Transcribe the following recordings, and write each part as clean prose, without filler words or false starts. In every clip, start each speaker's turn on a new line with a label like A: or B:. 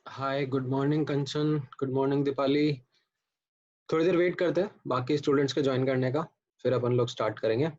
A: हाय, good morning कंचन, good morning Deepali. थोड़ी देर wait करते हैं बाकी स्टूडेंट्स के ज्वाइन करने का, फिर अपन लोग स्टार्ट करेंगे।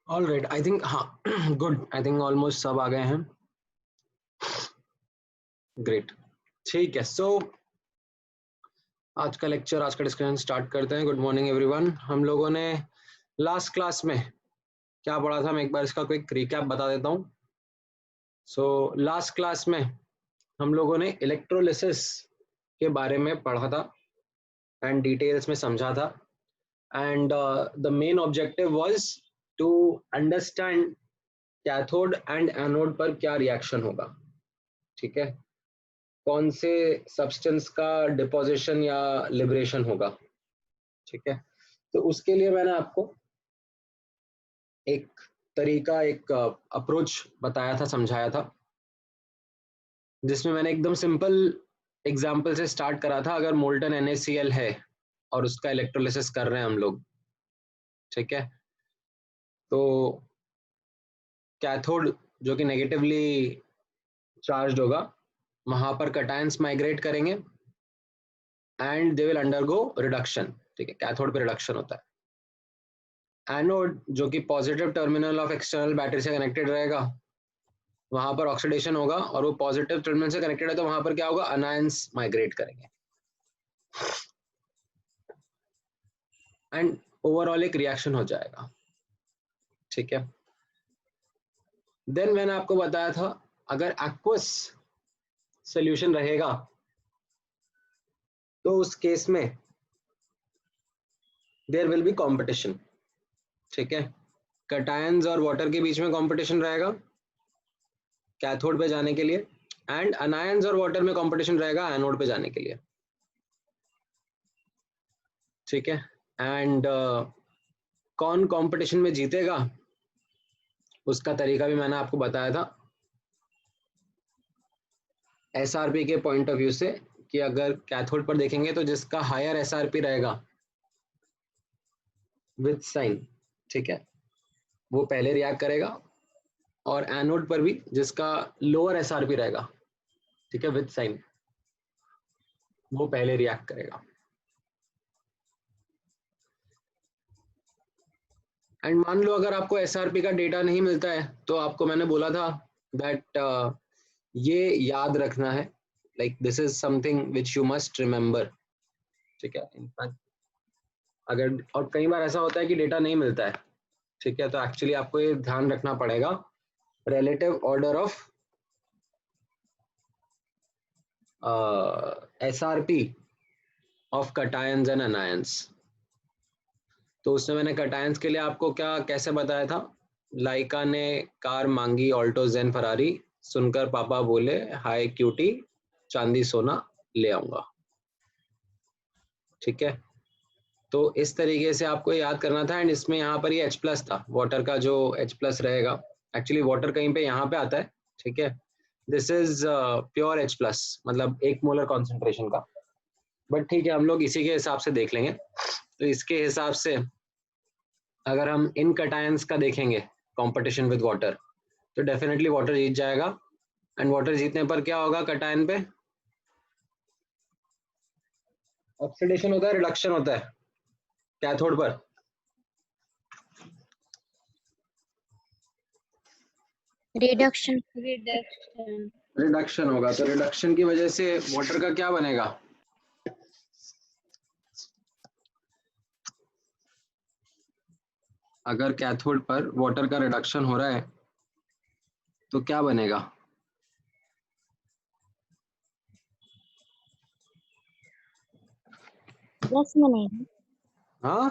A: ऑल राइट, आई थिंक, हाँ गुड, आई थिंक ऑलमोस्ट सब आ गए हैं। ग्रेट, ठीक है। सो आज का लेक्चर, आज का डिस्कशन स्टार्ट करते हैं। Good morning everyone. हम लोगों ने लास्ट क्लास में क्या पढ़ा था मैं एक बार इसका क्विक रिकैप बता देता हूँ। सो लास्ट क्लास में हम लोगों ने इलेक्ट्रोलिसिस के बारे में पढ़ा था एंड डिटेल्स में समझा था, and the main objective was to understand cathode and anode पर क्या रिएक्शन होगा, ठीक है, कौन से सब्सटेंस का डिपोजिशन या लिबरेशन होगा, ठीक है। तो उसके लिए मैंने आपको एक तरीका, एक अप्रोच बताया था, समझाया था, जिसमें मैंने एकदम सिंपल एग्जाम्पल से स्टार्ट करा था। अगर मोल्टन NaCl है और उसका इलेक्ट्रोलिसिस कर रहे हैं हम लोग, ठीक है, तो कैथोड जो कि नेगेटिवली चार्ज होगा, वहां पर कटायंस माइग्रेट करेंगे and they will undergo reduction, ठीक है, कैथोड पे रिडक्शन होता है। एनोड जो कि positive terminal of external battery से कनेक्टेड रहेगा, वहां पर ऑक्सीडेशन होगा, और वो पॉजिटिव टर्मिनल से कनेक्टेड है तो वहां पर क्या होगा, अनायंस माइग्रेट करेंगे एंड ओवरऑल एक रिएक्शन हो जाएगा, ठीक है। देन मैंने आपको बताया था अगर एक्वस सोल्यूशन रहेगा तो उस केस में देयर विल बी कंपटीशन, ठीक है, कटायंस और वाटर के बीच में कंपटीशन रहेगा कैथोड पे जाने के लिए, एंड अनायंस और वाटर में कंपटीशन रहेगा एनोड पे जाने के लिए, ठीक है। एंड कौन कंपटीशन में जीतेगा उसका तरीका भी मैंने आपको बताया था SRP के पॉइंट ऑफ व्यू से, कि अगर कैथोड पर देखेंगे तो जिसका हायर SRP रहेगा विथ साइन, ठीक है, वो पहले रिएक्ट करेगा, और एनोड पर भी जिसका लोअर SRP रहेगा, ठीक है, विथ साइन, वो पहले रिएक्ट करेगा। एंड मान लो अगर आपको SRP का डेटा नहीं मिलता है, तो आपको मैंने बोला था दैट ये याद रखना है, like this is something which you must remember, ठीक है। इनफैक्ट अगर, और कई बार ऐसा होता है कि डेटा नहीं मिलता है, ठीक है, तो एक्चुअली आपको ये ध्यान रखना पड़ेगा, relative order of SRP of cations and anions. तो उसमें मैंने कटायंस के लिए आपको क्या कैसे बताया था, लाइका ने कार मांगी ऑल्टो जेन फरारी, सुनकर पापा बोले हाय क्यूटी, चांदी सोना ले आऊंगा, ठीक है। तो इस तरीके से आपको याद करना था, एंड इसमें यहाँ पर ये H+ था, वाटर का जो H+ रहेगा, एक्चुअली वाटर कहीं पे यहाँ पे आता है, ठीक है, दिस इज प्योर H+, मतलब 1 मोलर कॉन्सेंट्रेशन का, बट ठीक है, हम लोग इसी के हिसाब से देख लेंगे। तो इसके हिसाब से अगर हम इन कटायंस का देखेंगे कंपटीशन विद वाटर, तो डेफिनेटली वाटर जीत जाएगा, एंड वाटर जीतने पर क्या होगा, कटायन पे ऑक्सीडेशन होता है, रिडक्शन होता है कैथोड पर,
B: रिडक्शन
A: रिडक्शन होगा। तो रिडक्शन की वजह से वाटर का क्या बनेगा, अगर कैथोड पर वाटर का रिडक्शन हो रहा है तो क्या बनेगा,
B: प्लस बनेगा।
A: हाँ,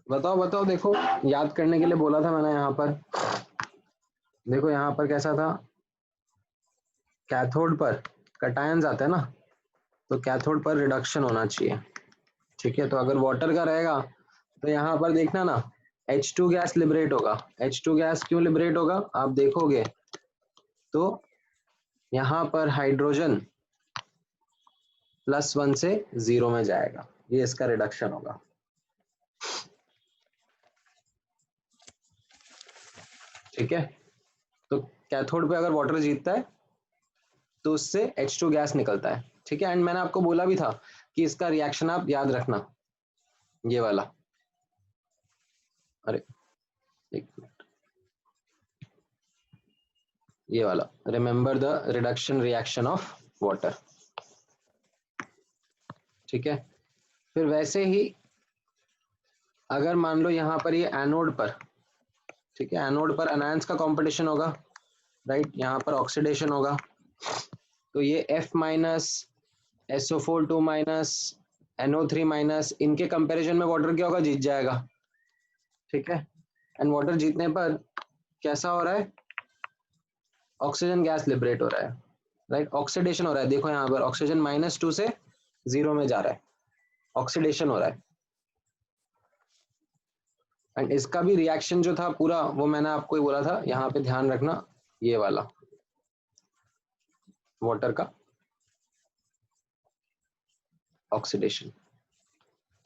A: बताओ बताओ, देखो याद करने के लिए बोला था मैंने यहाँ पर, देखो यहाँ पर कैसा था, कैथोड पर कटायंस आते हैं ना, तो कैथोड पर रिडक्शन होना चाहिए, ठीक है। तो अगर वाटर का रहेगा तो यहाँ पर देखना ना, H2 गैस लिबरेट होगा। H2 गैस क्यों लिबरेट होगा, आप देखोगे तो यहाँ पर हाइड्रोजन +1 से 0 में जाएगा, ये इसका रिडक्शन होगा, ठीक है। तो कैथोड पे अगर वाटर जीतता है तो उससे H2 गैस निकलता है, ठीक है। एंड मैंने आपको बोला भी था कि इसका रिएक्शन आप याद रखना, ये वाला, अरे एक मिनट, ये वाला, remember the reduction reaction of water, ठीक है। फिर वैसे ही अगर मान लो यहाँ पर ये एनोड पर, ठीक है, एनोड पर अनायंस का कंपटीशन होगा, राइट, यहाँ पर ऑक्सीडेशन होगा, तो ये F minus SO4 2 minus NO3 minus, इनके कंपैरिजन में वाटर क्या होगा, जीत जाएगा, ठीक है। एंड वाटर जीतने पर कैसा हो रहा है, ऑक्सीजन गैस लिबरेट हो रहा है, राइट, ऑक्सीडेशन हो रहा है, देखो यहाँ पर ऑक्सीजन -2 से 0 में जा रहा है, ऑक्सीडेशन हो रहा है। एंड इसका भी रिएक्शन जो था पूरा, वो मैंने आपको ही बोला था, यहाँ पे ध्यान रखना, ये वाला वाटर का ऑक्सीडेशन,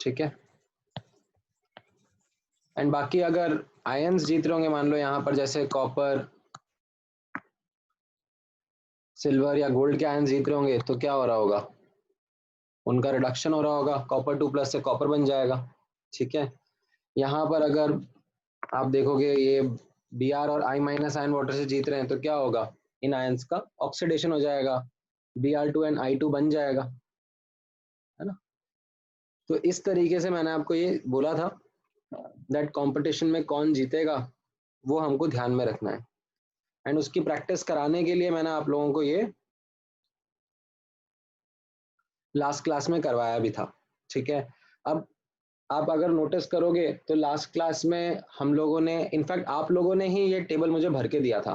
A: ठीक है। एंड बाकी अगर आयंस जीत रहे होंगे, मान लो यहाँ पर जैसे कॉपर, सिल्वर या गोल्ड के आयंस जीत रहे होंगे, तो क्या हो रहा होगा, उनका रिडक्शन हो रहा होगा, कॉपर 2 प्लस से कॉपर बन जाएगा, ठीक है। यहाँ पर अगर आप देखोगे ये Br और I माइनस आयन वाटर से जीत रहे हैं, तो क्या होगा, इन आयंस का ऑक्सीडेशन हो जाएगा, Br2 एंड I2 बन जाएगा, है ना। तो इस तरीके से मैंने आपको ये बोला था दैट कंपटीशन में कौन जीतेगा वो हमको ध्यान में रखना है। एंड उसकी प्रैक्टिस कराने के लिए मैंने आप लोगों को ये लास्ट क्लास में करवाया भी था, ठीक है। अब आप अगर नोटिस करोगे तो लास्ट क्लास में हम लोगों ने, इनफैक्ट आप लोगों ने ही ये टेबल मुझे भर के दिया था,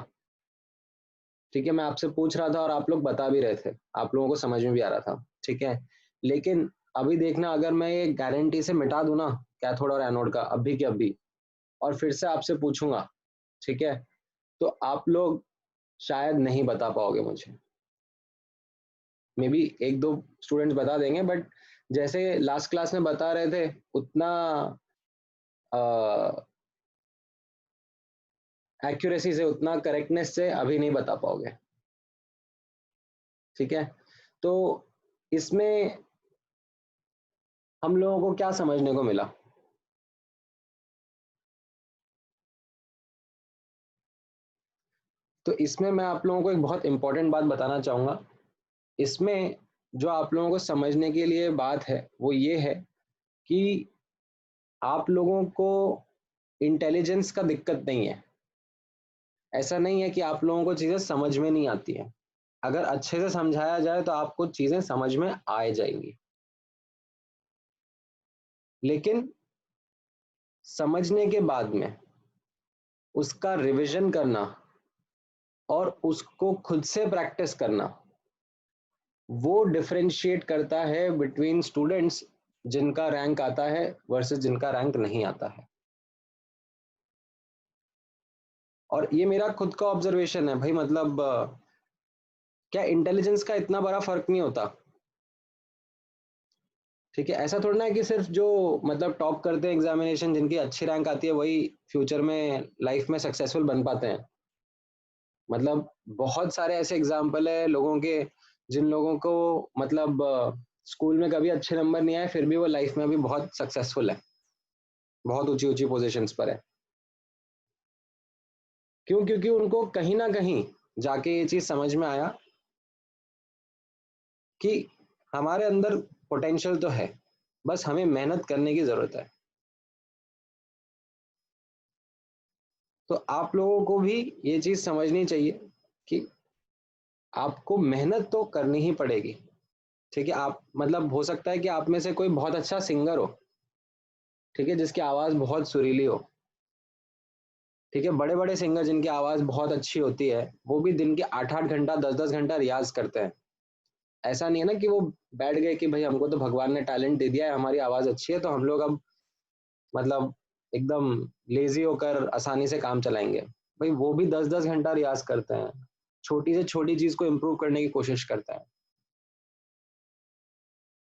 A: ठीक है, मैं आपसे पूछ रहा था और आप लोग बता भी रहे थे, आप लोगों को समझ में भी आ रहा था, ठीक है। लेकिन अभी देखना, अगर मैं ये गारंटी से मिटा दूं ना कैथोड और एनोड का अभी के अभी, और फिर से आपसे पूछूंगा, ठीक है, तो आप लोग शायद नहीं बता पाओगे मुझे, मे बी एक दो स्टूडेंट्स बता देंगे, बट जैसे लास्ट क्लास में बता रहे थे उतना एक्यूरेसी से, उतना करेक्टनेस से अभी नहीं बता पाओगे, ठीक है। तो इसमें हम लोगों को क्या समझने को मिला, तो इसमें मैं आप लोगों को एक बहुत इंपॉर्टेंट बात बताना चाहूंगा। इसमें जो आप लोगों को समझने के लिए बात है वो ये है कि आप लोगों को इंटेलिजेंस का दिक्कत नहीं है, ऐसा नहीं है कि आप लोगों को चीजें समझ में नहीं आती है, अगर अच्छे से समझाया जाए तो आपको चीजें समझ में आ जाएंगी, लेकिन समझने के बाद में उसका रिवीजन करना और उसको खुद से प्रैक्टिस करना, वो डिफरेंशिएट करता है बिटवीन स्टूडेंट्स जिनका रैंक आता है वर्सेस जिनका रैंक नहीं आता है। और ये मेरा खुद का ऑब्जर्वेशन है भाई, मतलब क्या इंटेलिजेंस का इतना बड़ा फर्क नहीं होता, ठीक है। ऐसा थोड़ा ना है कि सिर्फ जो मतलब टॉप करते हैं एग्जामिनेशन, जिनकी अच्छी रैंक आती है, वही फ्यूचर में लाइफ में सक्सेसफुल बन पाते हैं। मतलब बहुत सारे ऐसे एग्जाम्पल है लोगों के, जिन लोगों को मतलब स्कूल में कभी अच्छे नंबर नहीं आए, फिर भी वो लाइफ में अभी बहुत सक्सेसफुल है, बहुत ऊंची ऊंची पोजीशंस पर है। क्यों? क्योंकि उनको कहीं ना कहीं जाके ये चीज समझ में आया कि हमारे अंदर पोटेंशियल तो है, बस हमें मेहनत करने की जरूरत है। तो आप लोगों को भी ये चीज समझनी चाहिए कि आपको मेहनत तो करनी ही पड़ेगी, ठीक है। आप मतलब हो सकता है कि आप में से कोई बहुत अच्छा सिंगर हो, ठीक है, जिसकी आवाज बहुत सुरीली हो, ठीक है। बड़े बड़े सिंगर जिनकी आवाज बहुत अच्छी होती है, वो भी दिन के 8-8 घंटा 10-10 घंटा रियाज करते हैं। ऐसा नहीं है ना कि वो बैठ गए कि भाई हमको तो भगवान ने टैलेंट दे दिया है, हमारी आवाज अच्छी है तो हम लोग अब मतलब एकदम लेजी होकर आसानी से काम चलाएंगे। भाई वो भी 10-10 घंटा रियाज करते हैं, छोटी से छोटी चीज को इम्प्रूव करने की कोशिश करते हैं।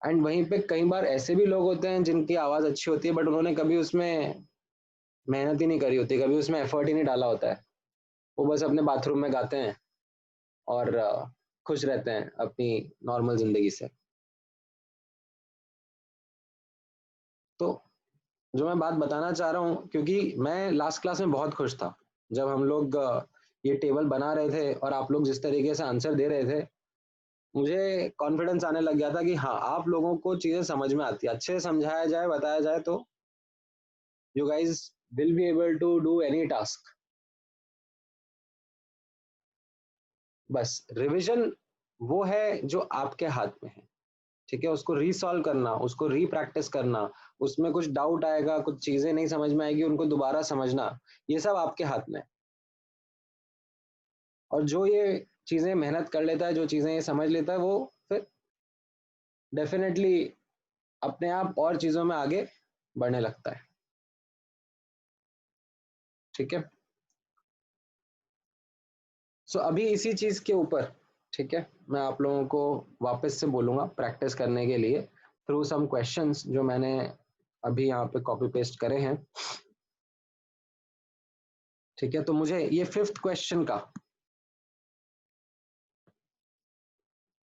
A: एंड वहीं पे कई बार ऐसे भी लोग होते हैं जिनकी आवाज अच्छी होती है, बट उन्होंने कभी उसमें मेहनत ही नहीं करी होती, कभी उसमें एफर्ट ही नहीं डाला होता है, वो बस अपने बाथरूम में गाते हैं और खुश रहते हैं अपनी नॉर्मल जिंदगी से। तो जो मैं बात बताना चाह रहा हूँ, क्योंकि मैं लास्ट क्लास में बहुत खुश था जब हम लोग ये टेबल बना रहे थे और आप लोग जिस तरीके से आंसर दे रहे थे, मुझे कॉन्फिडेंस आने लग गया था कि हाँ, आप लोगों को चीजें समझ में आती है, अच्छे से समझाया जाए, बताया जाए तो you guys will be able to do any task. बस रिवीजन वो है जो आपके हाथ में है, ठीक है, उसको रीसॉल्व करना, उसको रीप्रैक्टिस करना, उसमें कुछ डाउट आएगा, कुछ चीजें नहीं समझ में आएगी, उनको दोबारा समझना, ये सब आपके हाथ में है। और जो ये चीजें मेहनत कर लेता है, जो चीजें ये समझ लेता है, वो फिर डेफिनेटली अपने आप और चीजों में आगे बढ़ने लगता है, ठीक है। सो अभी इसी चीज के ऊपर, ठीक है, मैं आप लोगों को वापस से बोलूंगा प्रैक्टिस करने के लिए थ्रू सम क्वेश्चंस जो मैंने अभी यहाँ पे कॉपी पेस्ट करे हैं, ठीक है। तो मुझे ये 5th क्वेश्चन का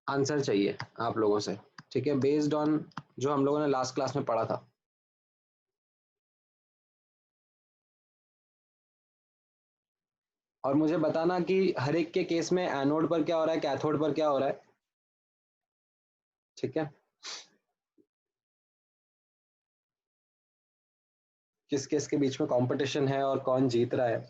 A: आंसर चाहिए आप लोगों से, ठीक है, बेस्ड ऑन जो हम लोगों ने लास्ट क्लास में पढ़ा था। और मुझे बताना कि हर एक के केस में एनोड पर क्या हो रहा है, कैथोड पर क्या हो रहा है, ठीक है, किस किस के बीच में कंपटीशन है और कौन जीत रहा है।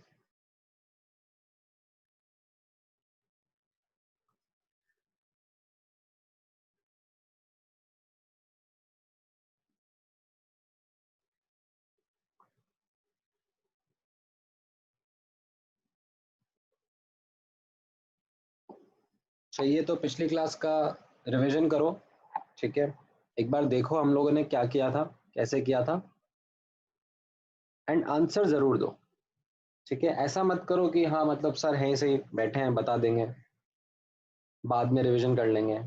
A: चाहिए तो पिछली क्लास का रिवीजन करो, ठीक है, एक बार देखो हम लोगों ने क्या किया था, कैसे किया था, एंड आंसर जरूर दो, ठीक है। ऐसा मत करो कि हाँ मतलब सर हैं सही बैठे हैं बता देंगे, बाद में रिवीजन कर लेंगे।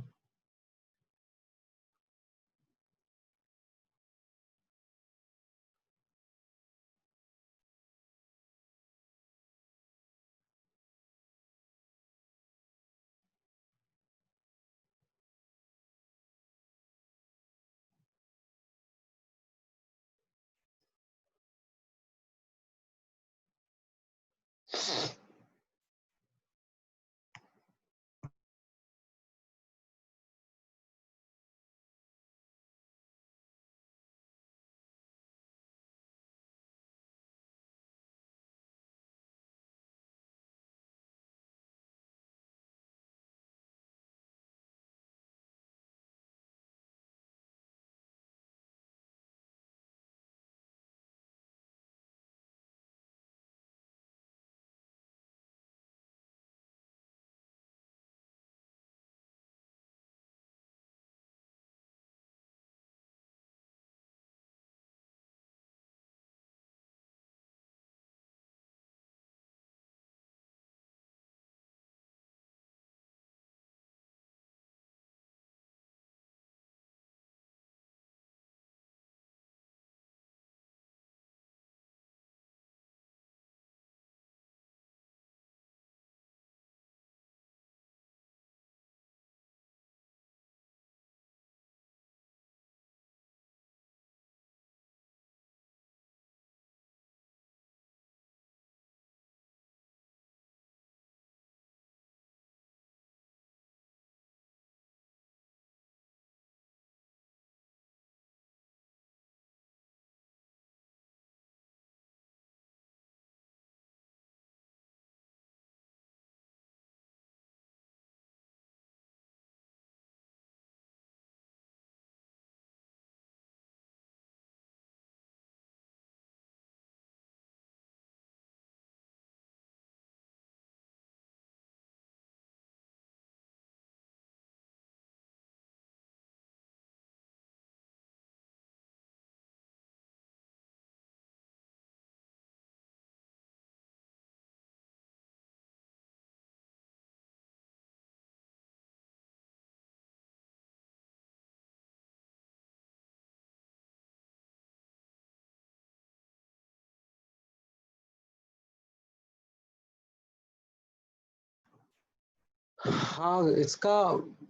A: हाँ इसका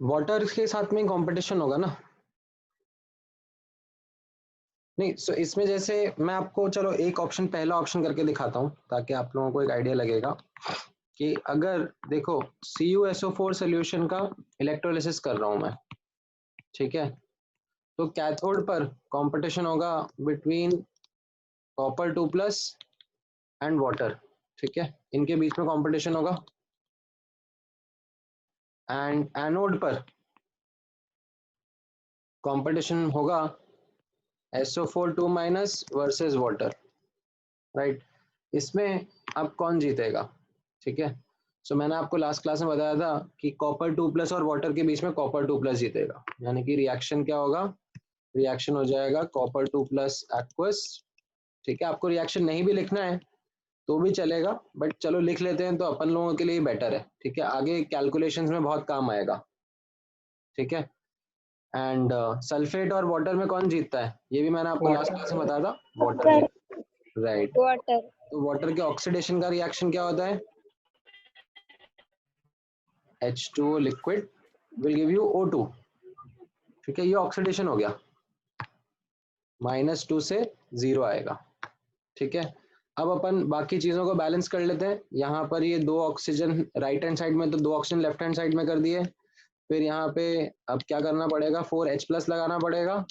A: वाटर के साथ में कंपटीशन होगा ना। नहीं सो इसमें जैसे मैं आपको चलो एक ऑप्शन, पहला ऑप्शन करके दिखाता हूँ ताकि आप लोगों को एक आइडिया लगेगा कि अगर देखो CuSO4 सोल्यूशन का इलेक्ट्रोलिसिस कर रहा हूं मैं, ठीक है, तो कैथोड पर कंपटीशन होगा बिटवीन कॉपर 2+ एंड वाटर, ठीक है, इनके बीच में कंपटीशन होगा। एंड एनोड पर कंपटीशन होगा SO4 2- वर्सेस वाटर, राइट। इसमें अब कौन जीतेगा, ठीक है। सो मैंने आपको लास्ट क्लास में बताया था कि कॉपर 2+ और वाटर के बीच में कॉपर 2+ जीतेगा, यानी कि रिएक्शन क्या होगा, रिएक्शन हो जाएगा कॉपर 2+ एक्वस, ठीक है। आपको रिएक्शन नहीं भी लिखना है तो भी चलेगा, बट चलो लिख लेते हैं तो अपन लोगों के लिए बेटर है, ठीक है, आगे कैलकुलेशंस में बहुत काम आएगा, ठीक है। एंड सल्फेट और वाटर में कौन जीतता है, ये भी मैंने आपको लास्ट क्लास में बताया था, वाटर
B: वाटर
A: जीत, राइट।
B: वाटर
A: तो वाटर के ऑक्सीडेशन का रिएक्शन क्या होता है, H2O liquid will give you O2, ठीक है, ये ऑक्सीडेशन हो गया, -2 से 0 आएगा, ठीक है। अब अपन बाकी चीजों को बैलेंस कर लेते हैं। यहाँ पर ये 2 ऑक्सीजन राइट हैंड साइड में, तो 2 ऑक्सीजन लेफ्ट हैंड साइड में कर दिए। फिर यहाँ पे अब क्या करना पड़ेगा, 4H+ लगाना पड़ेगा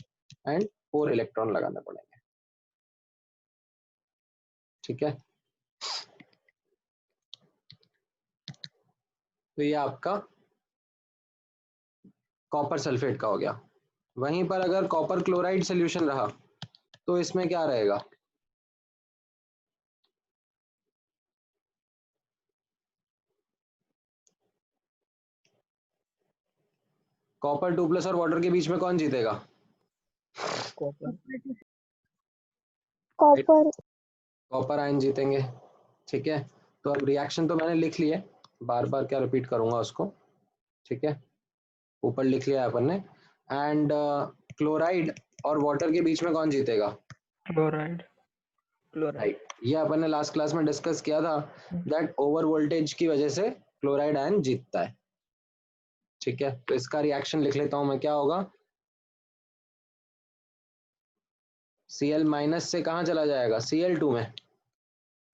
A: एंड 4 इलेक्ट्रॉन लगाना पड़ेंगे, ठीक है। तो ये आपका कॉपर सल्फेट का हो गया। वहीं पर अगर कॉपर क्लोराइड सोल्यूशन रहा तो इसमें क्या रहेगा, कॉपर 2+ और वाटर के बीच में कौन जीतेगा,
C: कॉपर
B: कॉपर
A: कॉपर आयन जीतेंगे, ठीक है। तो अब रिएक्शन तो मैंने लिख लिया, बार बार क्या रिपीट करूंगा उसको, ठीक है, ऊपर लिख लिया अपन ने। एंड क्लोराइड और वाटर के बीच में कौन जीतेगा,
C: क्लोराइड क्लोराइड
A: राइट। ये अपन ने लास्ट क्लास में डिस्कस किया था दैट ओवर वोल्टेज की वजह से क्लोराइड आयन जीतता है, ठीक है। तो इसका रिएक्शन लिख लेता हूं मैं, क्या होगा, Cl- से कहाँ चला जाएगा, Cl2 में,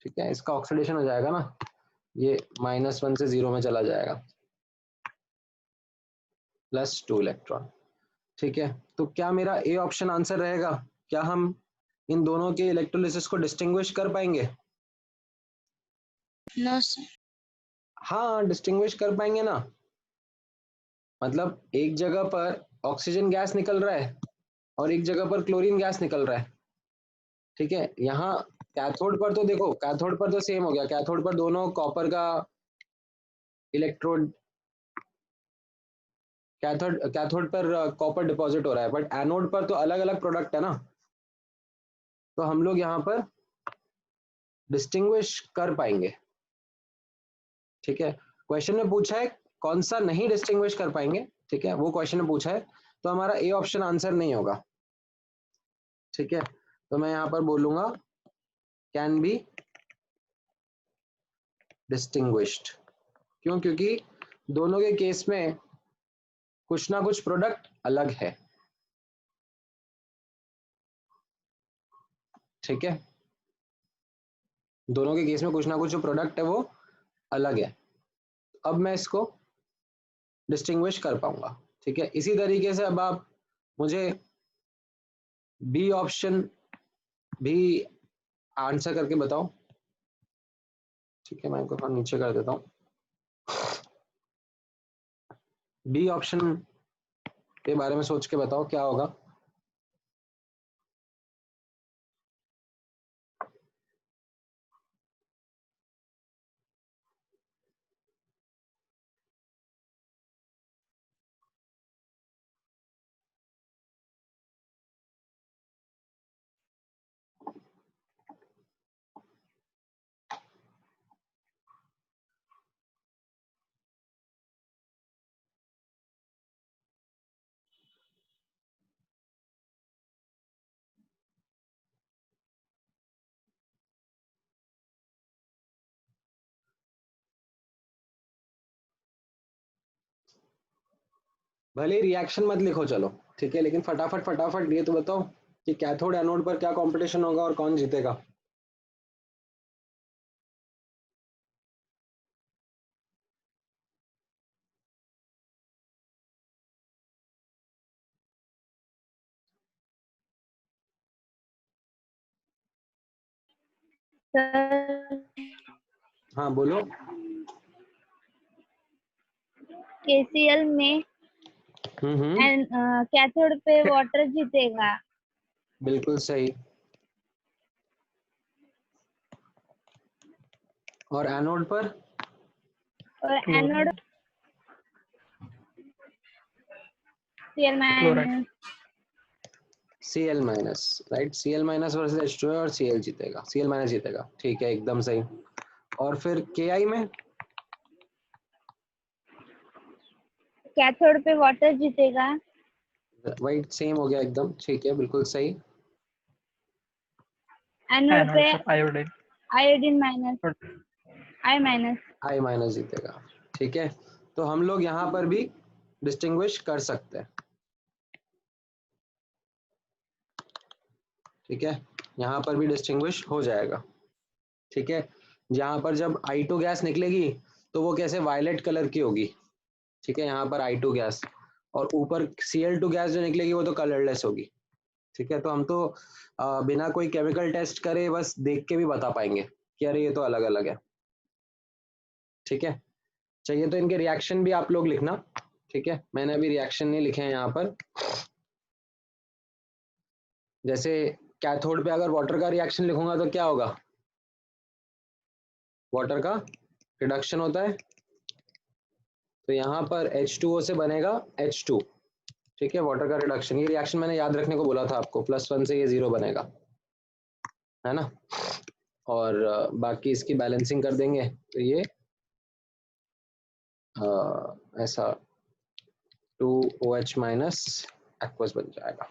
A: ठीक है, इसका ऑक्सीडेशन हो जाएगा ना, ये -1 से 0 में चला जाएगा, +2 इलेक्ट्रॉन, ठीक है। तो क्या मेरा ए ऑप्शन आंसर रहेगा, क्या हम इन दोनों के इलेक्ट्रोलिसिस को डिस्टिंग्विश कर पाएंगे,
B: नो सर
A: हाँ डिस्टिंग्विश कर पाएंगे ना, मतलब एक जगह पर ऑक्सीजन गैस निकल रहा है और एक जगह पर क्लोरीन गैस निकल रहा है, ठीक है। यहाँ कैथोड पर तो देखो, कैथोड पर तो सेम हो गया, कैथोड पर दोनों कॉपर का इलेक्ट्रोड, कैथोड कैथोड पर कॉपर डिपॉजिट हो रहा है, बट एनोड पर तो अलग अलग प्रोडक्ट है ना, तो हम लोग यहाँ पर डिस्टिंग्विश कर पाएंगे, ठीक है। क्वेश्चन में पूछा है कौन सा नहीं डिस्टिंग्विश कर पाएंगे, ठीक है, वो क्वेश्चन में पूछा है, तो हमारा ए ऑप्शन आंसर नहीं होगा, ठीक है। तो मैं यहाँ पर बोलूंगा कैन बी डिस्टिंग्विश्ड, क्यों, क्योंकि दोनों के केस में कुछ ना कुछ प्रोडक्ट अलग है, ठीक है, दोनों के केस में कुछ ना कुछ जो प्रोडक्ट है वो अलग है। अब मैं इसको डिस्टिंग्विश कर पाऊंगा, ठीक है। इसी तरीके से अब आप मुझे बी ऑप्शन भी आंसर करके बताओ, ठीक है, मैं इनको नीचे कर देता हूँ। बी ऑप्शन के बारे में सोच के बताओ क्या होगा, भले रिएक्शन मत लिखो चलो, ठीक है, लेकिन फटाफट फटाफट ये तो बताओ कि कैथोड एनोड पर क्या कंपटीशन होगा और कौन जीतेगा।
B: सर
A: हाँ बोलो।
B: KCl में कैथोड पे वाटर जीतेगा।
A: बिल्कुल सही। और एनोड पर?
B: और anode Cl minus.
A: Cl minus, right. Cl minus versus H2 है और Cl जीतेगा, Cl माइनस जीतेगा, ठीक है, एकदम सही। और फिर Ki में?
B: कैथोड पे वाटर जीतेगा।
A: वही सेम हो गया एकदम, ठीक है, बिल्कुल सही।
B: एनोड पे
C: iodine
B: iodine minus, I minus.
A: I minus जीतेगा, ठीक है। तो हम लोग यहाँ पर भी डिस्टिंग्विश कर सकते हैं, ठीक है, यहाँ पर भी डिस्टिंग्विश हो जाएगा, ठीक है। यहाँ पर जब I2 गैस निकलेगी तो वो कैसे वायलेट कलर की होगी, ठीक है, यहाँ पर I2 गैस, और ऊपर Cl2 गैस जो निकलेगी वो तो कलरलेस होगी, ठीक है। तो हम तो बिना कोई केमिकल टेस्ट करे बस देख के भी बता पाएंगे कि अरे ये तो अलग अलग है, ठीक है। चाहिए तो इनके रिएक्शन भी आप लोग लिखना, ठीक है, मैंने अभी रिएक्शन नहीं लिखे हैं यहाँ पर। जैसे कैथोड पे अगर वाटर का रिएक्शन लिखूंगा तो क्या होगा, वाटर का रिडक्शन होता है, तो यहाँ पर H2O से बनेगा H2, ठीक है, वाटर का रिडक्शन। ये रिएक्शन मैंने याद रखने को बोला था आपको, +1 से ये 0 बनेगा, है ना। और बाकी इसकी बैलेंसिंग कर देंगे तो ये ऐसा 2OH माइनस एक्वस बन जाएगा,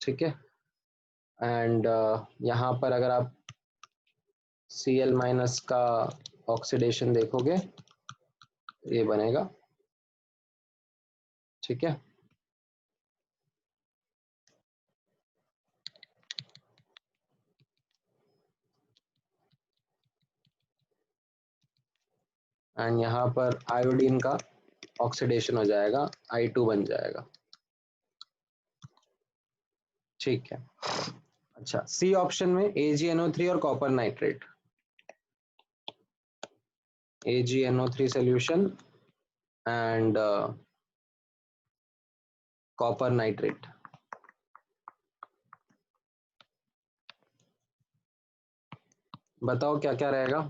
A: ठीक है। एंड यहाँ पर अगर आप Cl माइनस का ऑक्सीडेशन देखोगे ये बनेगा, ठीक है। एंड यहाँ पर आयोडीन का ऑक्सीडेशन हो जाएगा, I2 बन जाएगा, ठीक है। अच्छा, सी ऑप्शन में AgNO3 और copper nitrate, AgNO3 solution and copper nitrate. बताओ क्या क्या रहेगा।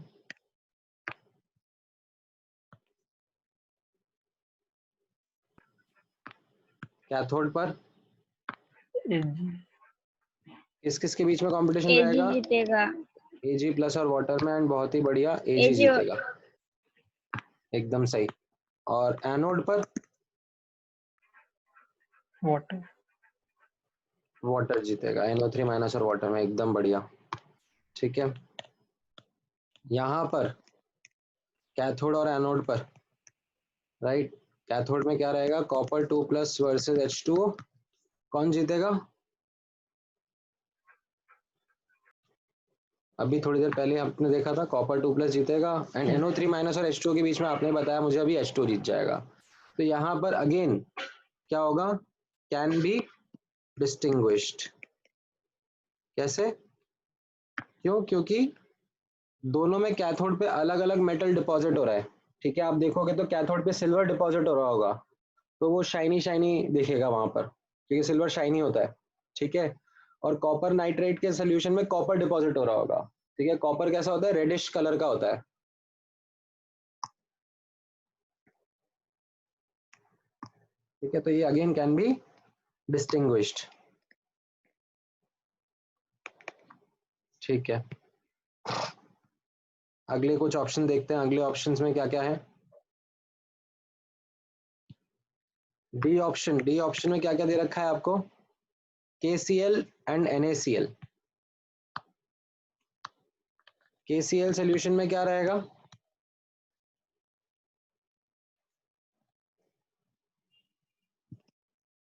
A: कैथोड पर किस किस के बीच में कंपटीशन
B: Ag
A: रहेगा?
B: जीतेगा।
A: Ag प्लस और वाटर में, एंड बहुत ही बढ़िया Ag
B: Ag
A: जीतेगा, एकदम सही। और एनोड पर
C: वाटर
A: वाटर जीतेगा, NO3 माइनस और वाटर में, एकदम बढ़िया, ठीक है। यहाँ पर कैथोड और एनोड पर, राइट, कैथोड में क्या रहेगा, कॉपर 2 प्लस वर्सेज H2O, कौन जीतेगा? अभी थोड़ी देर पहले आपने देखा था कॉपर 2 प्लस जीतेगा, एंड NO3 माइनस और H2O के बीच में आपने बताया मुझे अभी H2 जीत जाएगा। तो यहाँ पर अगेन क्या होगा, कैन बी डिस्टिंग्विश्ड। कैसे? क्यों? क्योंकि दोनों में कैथोड पे अलग अलग मेटल डिपॉजिट हो रहा है, ठीक है। आप देखोगे तो कैथोड पे सिल्वर डिपॉजिट हो रहा होगा, तो वो शाइनी शाइनी दिखेगा वहां पर, क्योंकि सिल्वर शाइनी होता है, ठीक है। और कॉपर नाइट्रेट के सोल्यूशन में कॉपर डिपॉजिट हो रहा होगा, ठीक है। कॉपर कैसा होता है, रेडिश कलर का होता है, ठीक है। तो ये अगेन कैन बी डिस्टिंग्विश्ड, ठीक है। अगले कुछ ऑप्शन देखते हैं, अगले ऑप्शंस में क्या क्या है। डी ऑप्शन, डी ऑप्शन में क्या क्या दे रखा है आपको, KCl and NaCl। KCl solution में क्या रहेगा,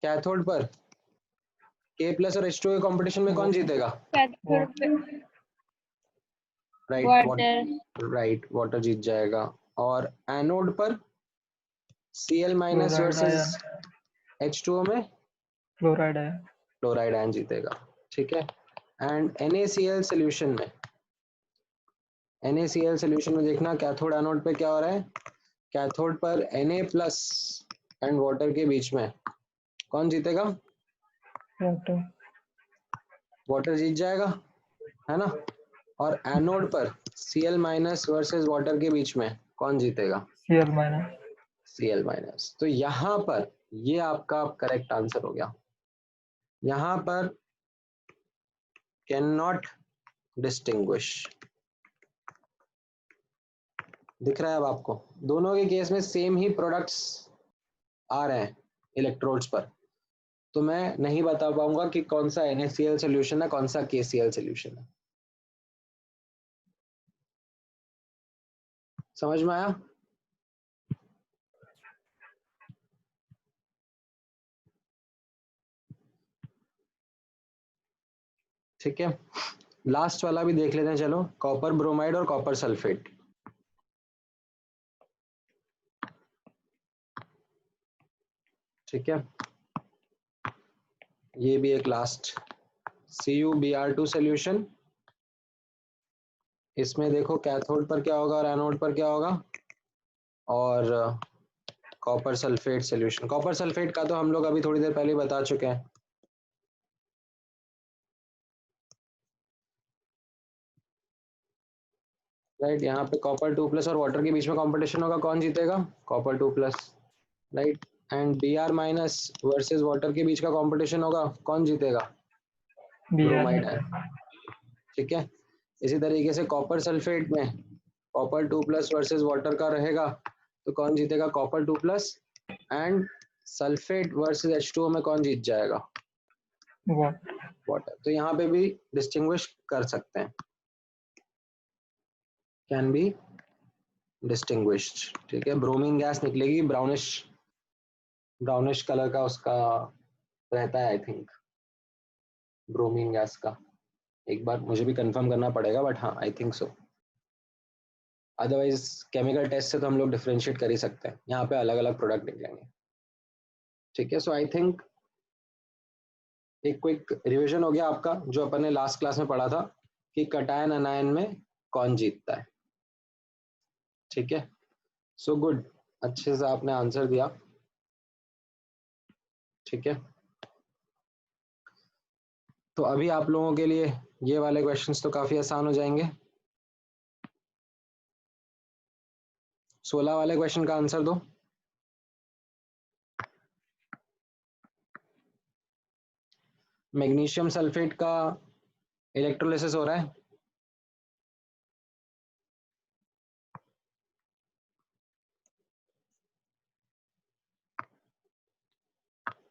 A: कैथोड पर K प्लस और H2O के कंपटीशन में कौन जीतेगा?
B: कैथोड पे
A: राइट,
B: वाटर।
A: राइट, वाटर जीत जाएगा। और एनोड पर Cl माइनस वर्सेस H2O में
C: क्लोराइड है
A: क्लोराइड आयन जीतेगा, ठीक है। एंड NaCl सोल्यूशन में NaCl सोल्यूशन में देखना कैथोड एनोड पे क्या हो रहा है, कैथोड पर Na प्लस एंड वाटर के बीच में कौन जीतेगा,
C: water,
A: वाटर जीत जाएगा, है ना। और एनोड पर Cl माइनस वर्सेस वाटर के बीच में कौन जीतेगा,
C: Cl minus,
A: Cl माइनस। तो यहाँ पर ये आपका करेक्ट आंसर हो गया। यहाँ पर कैन नॉट डिस्टिंग्विश, दिख रहा है अब आपको, दोनों के केस में सेम ही प्रोडक्ट्स आ रहे हैं इलेक्ट्रोड्स पर, तो मैं नहीं बता पाऊंगा कि कौन सा NaCl सोल्यूशन है, कौन सा KCl सोल्यूशन है। समझ में आया? ठीक है, लास्ट वाला भी देख लेते हैं, चलो, कॉपर ब्रोमाइड और कॉपर सल्फेट। ठीक है, ये भी एक लास्ट CuBr2 सोल्यूशन। इसमें देखो कैथोड पर क्या होगा और एनोड पर क्या होगा, और copper sulphate solution. Copper sulphate का तो हम लोग अभी थोड़ी देर पहले बता चुके हैं। राइट, यहाँ पे कॉपर 2 प्लस और वाटर के बीच में कंपटीशन होगा, कौन जीतेगा, copper 2 plus. Right, and Br minus versus water के बीच का कंपटीशन होगा, कौन जीतेगा,
C: Br
A: ब्रोमाइड है।
C: minus,
A: ठीक है, इसी तरीके से कॉपर सल्फेट में कॉपर 2 प्लस वर्सेस वाटर का रहेगा, तो कौन जीतेगा, copper 2 plus. And sulphate versus H2O में कौन जीत जाएगा,
C: water,
A: वाटर। तो यहाँ पे भी डिस्टिंग्विश कर सकते हैं, कैन बी डिस्टिंग्विश्ड। ठीक है, ब्रोमीन गैस निकलेगी, ब्राउनिश ब्राउनिश कलर का उसका रहता है आई थिंक, ब्रोमीन गैस का। एक बार मुझे भी कंफर्म करना पड़ेगा, बट हाँ I think so. Otherwise chemical test से तो हम लोग डिफरेंशिएट कर ही सकते हैं, यहाँ पे अलग अलग प्रोडक्ट निकलेंगे। ठीक है, सो आई थिंक एक क्विक रिवीजन हो गया आपका, जो अपन ने लास्ट क्लास में पढ़ा था कि कटायन अनायन में कौन जीतता है। ठीक है, सो गुड, अच्छे से आपने आंसर दिया। ठीक है, तो अभी आप लोगों के लिए ये वाले क्वेश्चंस तो काफी आसान हो जाएंगे। 16 वाले क्वेश्चन का आंसर दो। मैग्नीशियम सल्फेट का इलेक्ट्रोलिसिस हो रहा है।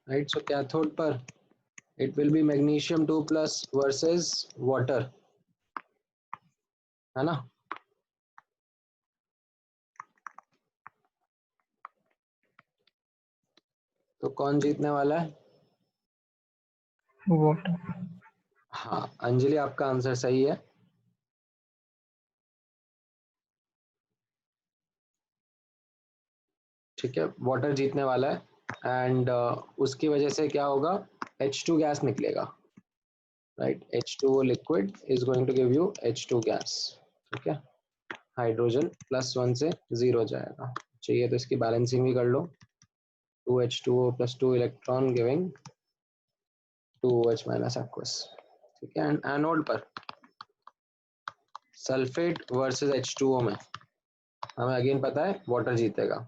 A: राइट, सो कैथोड पर it will be magnesium 2 plus versus water, है ना। तो कौन जीतने वाला है,
C: water,
A: हाँ अंजलि आपका आंसर सही है। ठीक है, वाटर जीतने वाला है, एंड उसकी वजह से क्या होगा, H2 गैस निकलेगा। Right, H2O liquid is going to give you H2 gas. ठीक है, हाइड्रोजन +1 से 0 जाएगा। चाहिए तो इसकी बैलेंसिंग भी कर लो, 2H2O + 2 electron giving 2OH minus aqueous. ठीक है, एंड एनोड पर सल्फेट वर्सेस H2O में हमें अगेन पता है वाटर जीतेगा,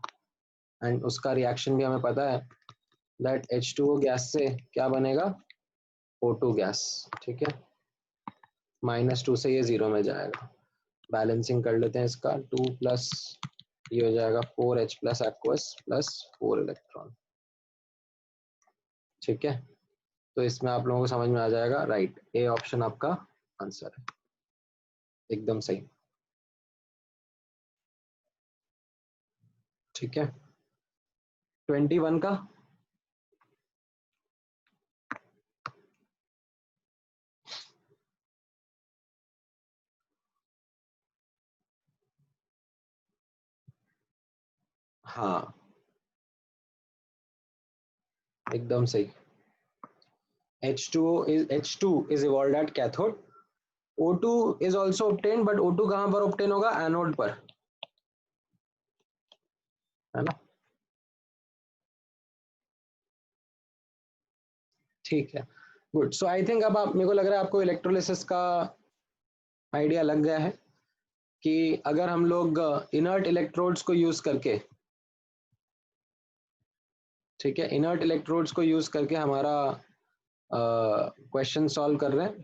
A: एंड उसका रिएक्शन भी हमें पता है दैट H2O गैस से क्या बनेगा, O2 गैस। ठीक है, -2 से ये 0 में जाएगा। बैलेंसिंग कर लेते हैं इसका, 2 प्लस ये हो जाएगा 4H plus aqueous plus 4 electron. ठीक है, तो इसमें आप लोगों को समझ में आ जाएगा, राइट, ए ऑप्शन आपका आंसर है, एकदम सही। ठीक है, 21 का हाँ एकदम सही। H2 is evolved at cathode O2 is also obtain, but O2 कहां पर ऑब्टेन होगा? एनोड पर, है ना? ठीक है, गुड। सो आई थिंक अब आप, मेरे को लग रहा है आपको इलेक्ट्रोलिसिस का आइडिया लग गया है कि अगर हम लोग इनर्ट इलेक्ट्रोड्स को यूज करके, ठीक है, इनर्ट इलेक्ट्रोड्स को यूज करके हमारा क्वेश्चन सॉल्व कर रहे हैं,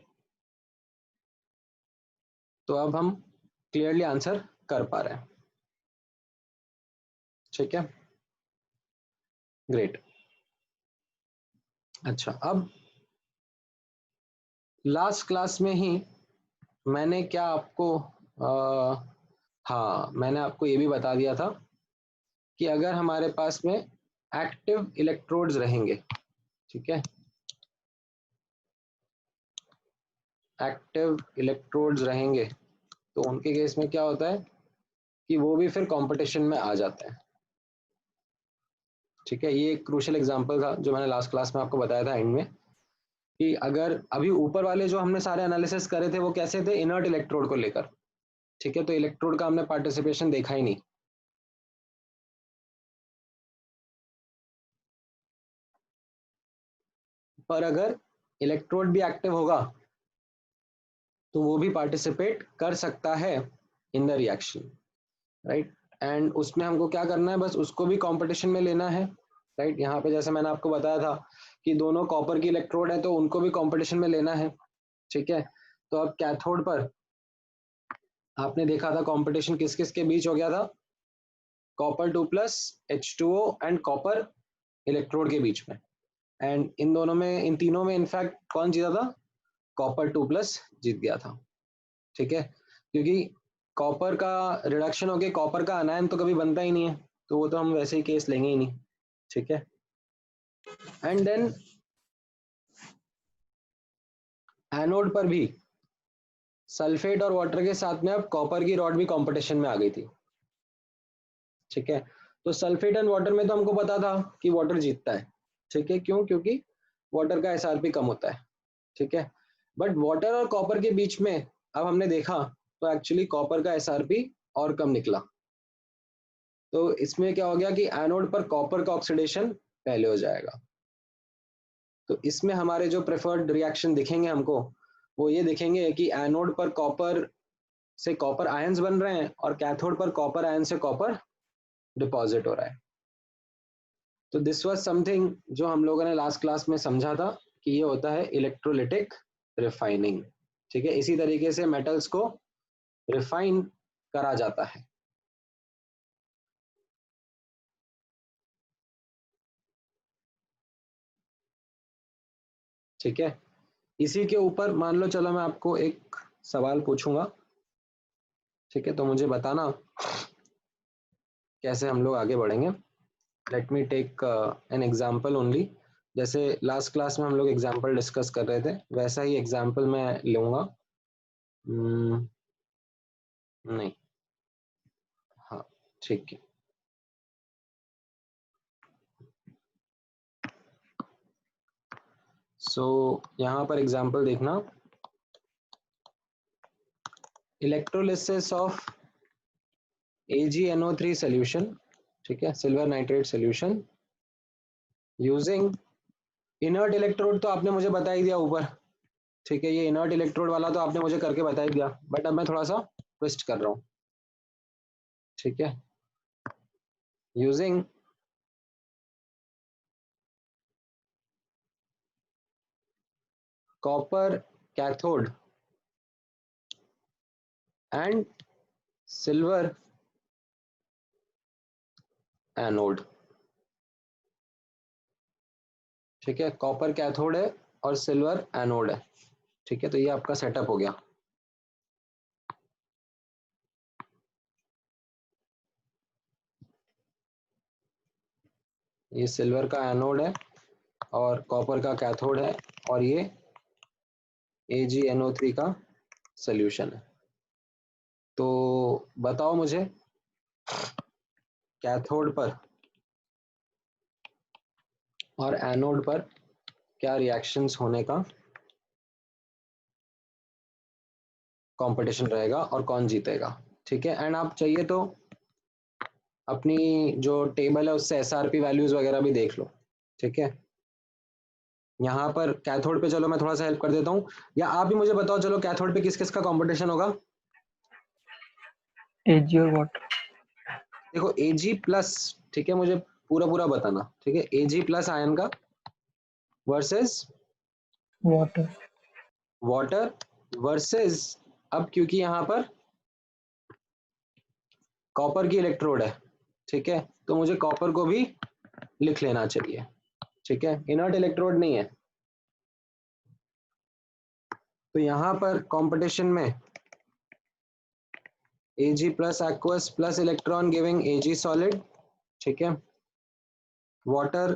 A: तो अब हम क्लियरली आंसर कर पा रहे हैं। ठीक है, ग्रेट। अच्छा, अब लास्ट क्लास में ही मैंने क्या आपको हाँ, मैंने आपको ये भी बता दिया था कि अगर हमारे पास में एक्टिव इलेक्ट्रोड्स रहेंगे, ठीक है, एक्टिव इलेक्ट्रोड्स रहेंगे, तो उनके केस में क्या होता है कि वो भी फिर कंपटीशन में आ जाते हैं। ठीक है, ये एक क्रूशियल एग्जांपल था जो मैंने लास्ट क्लास में आपको बताया था एंड में, कि अगर अभी ऊपर वाले जो हमने सारे एनालिसिस करे थे वो कैसे थे? इनर्ट इलेक्ट्रोड को लेकर, ठीक है, तो इलेक्ट्रोड का हमने पार्टिसिपेशन देखा ही नहीं। पर अगर इलेक्ट्रोड भी एक्टिव होगा तो वो भी पार्टिसिपेट कर सकता है in the reaction, right? And उसमें हमको क्या करना है? बस उसको भी कंपटीशन में लेना है, राइट? यहाँ पे जैसे मैंने आपको बताया था कि दोनों कॉपर की इलेक्ट्रोड है तो उनको भी कंपटीशन में लेना है, ठीक है। तो अब कैथोड पर आपने देखा था कंपटीशन किस किस के बीच हो गया था? Copper 2 plus H2O and copper electrode के बीच में। एंड इन दोनों में, इन तीनों में इनफैक्ट कौन जीता था? कॉपर 2 प्लस जीत गया था, ठीक है, क्योंकि कॉपर का रिडक्शन होके कॉपर का आनायन तो कभी बनता ही नहीं है, तो वो तो हम वैसे ही केस लेंगे ही नहीं, ठीक है। एंड देन एनोड पर भी सल्फेट और वाटर के साथ में अब कॉपर की रॉड भी कंपटीशन में आ गई थी, ठीक है। तो सल्फेट एंड वाटर में तो हमको पता था कि वाटर जीतता है, ठीक है, क्यों? क्योंकि वाटर का एसआरपी कम होता है, ठीक है। बट वाटर और कॉपर के बीच में अब हमने देखा तो एक्चुअली कॉपर का एसआरपी और कम निकला। तो इसमें क्या हो गया कि एनोड पर कॉपर का ऑक्सीडेशन पहले हो जाएगा। तो इसमें हमारे जो प्रेफर्ड रिएक्शन दिखेंगे हमको, वो ये दिखेंगे कि एनोड पर कॉपर से कॉपर आयंस बन रहे हैं और कैथोड पर कॉपर आयन से कॉपर डिपॉजिट हो रहा है। तो दिस वाज समथिंग जो हम लोगों ने लास्ट क्लास में समझा था कि ये होता है इलेक्ट्रोलिटिक रिफाइनिंग, ठीक है। इसी तरीके से मेटल्स को रिफाइन करा जाता है। ठीक है, इसी के ऊपर मान लो, चलो मैं आपको एक सवाल पूछूंगा, ठीक है, तो मुझे बताना कैसे हम लोग आगे बढ़ेंगे। Let me take an example only. जैसे लास्ट क्लास में हम लोग एग्जाम्पल डिस्कस कर रहे थे, वैसा ही एग्जाम्पल मैं लूंगा। नहीं, हाँ, ठीक है। सो यहाँ पर एग्जाम्पल देखना, इलेक्ट्रोलिसिस ऑफ AgNO3 सॉल्यूशन, ठीक है, silver nitrate solution using inert electrode. तो आपने मुझे बता ही दिया ऊपर, ठीक है, ये इनर्ट इलेक्ट्रोड वाला तो आपने मुझे करके बता ही दिया, बट अब मैं थोड़ा सा ट्विस्ट कर रहा हूँ, ठीक है, using copper cathode and silver anode, ठीक है, कॉपर कैथोड है और सिल्वर एनोड है, ठीक है। तो ये आपका सेटअप हो गया। ये सिल्वर का एनोड है और कॉपर का कैथोड है और ये AgNO3 का सॉल्यूशन है। तो बताओ मुझे कैथोड पर और एनोड पर क्या रिएक्शंस होने का कंपटीशन रहेगा और कौन जीतेगा, ठीक है। एंड आप चाहिए तो अपनी जो टेबल है उससे एसआरपी वैल्यूज वगैरह भी देख लो, ठीक है। यहाँ पर कैथोड पे चलो मैं थोड़ा सा हेल्प कर देता हूँ, या आप भी मुझे बताओ चलो कैथोड पे किस किस का कंपटीशन होगा।
C: Ag और water.
A: देखो Ag प्लस, ठीक है, मुझे पूरा पूरा बताना, ठीक है। Ag प्लस आयन का वर्सेस
C: Water.
A: वाटर वर्सेस, अब क्योंकि यहाँ पर कॉपर की इलेक्ट्रोड है, ठीक है, तो मुझे कॉपर को भी लिख लेना चाहिए, ठीक है, इनर्ट इलेक्ट्रोड नहीं है। तो यहाँ पर कंपटीशन में Ag plus aqueous plus electron giving Ag solid, ठीक है, water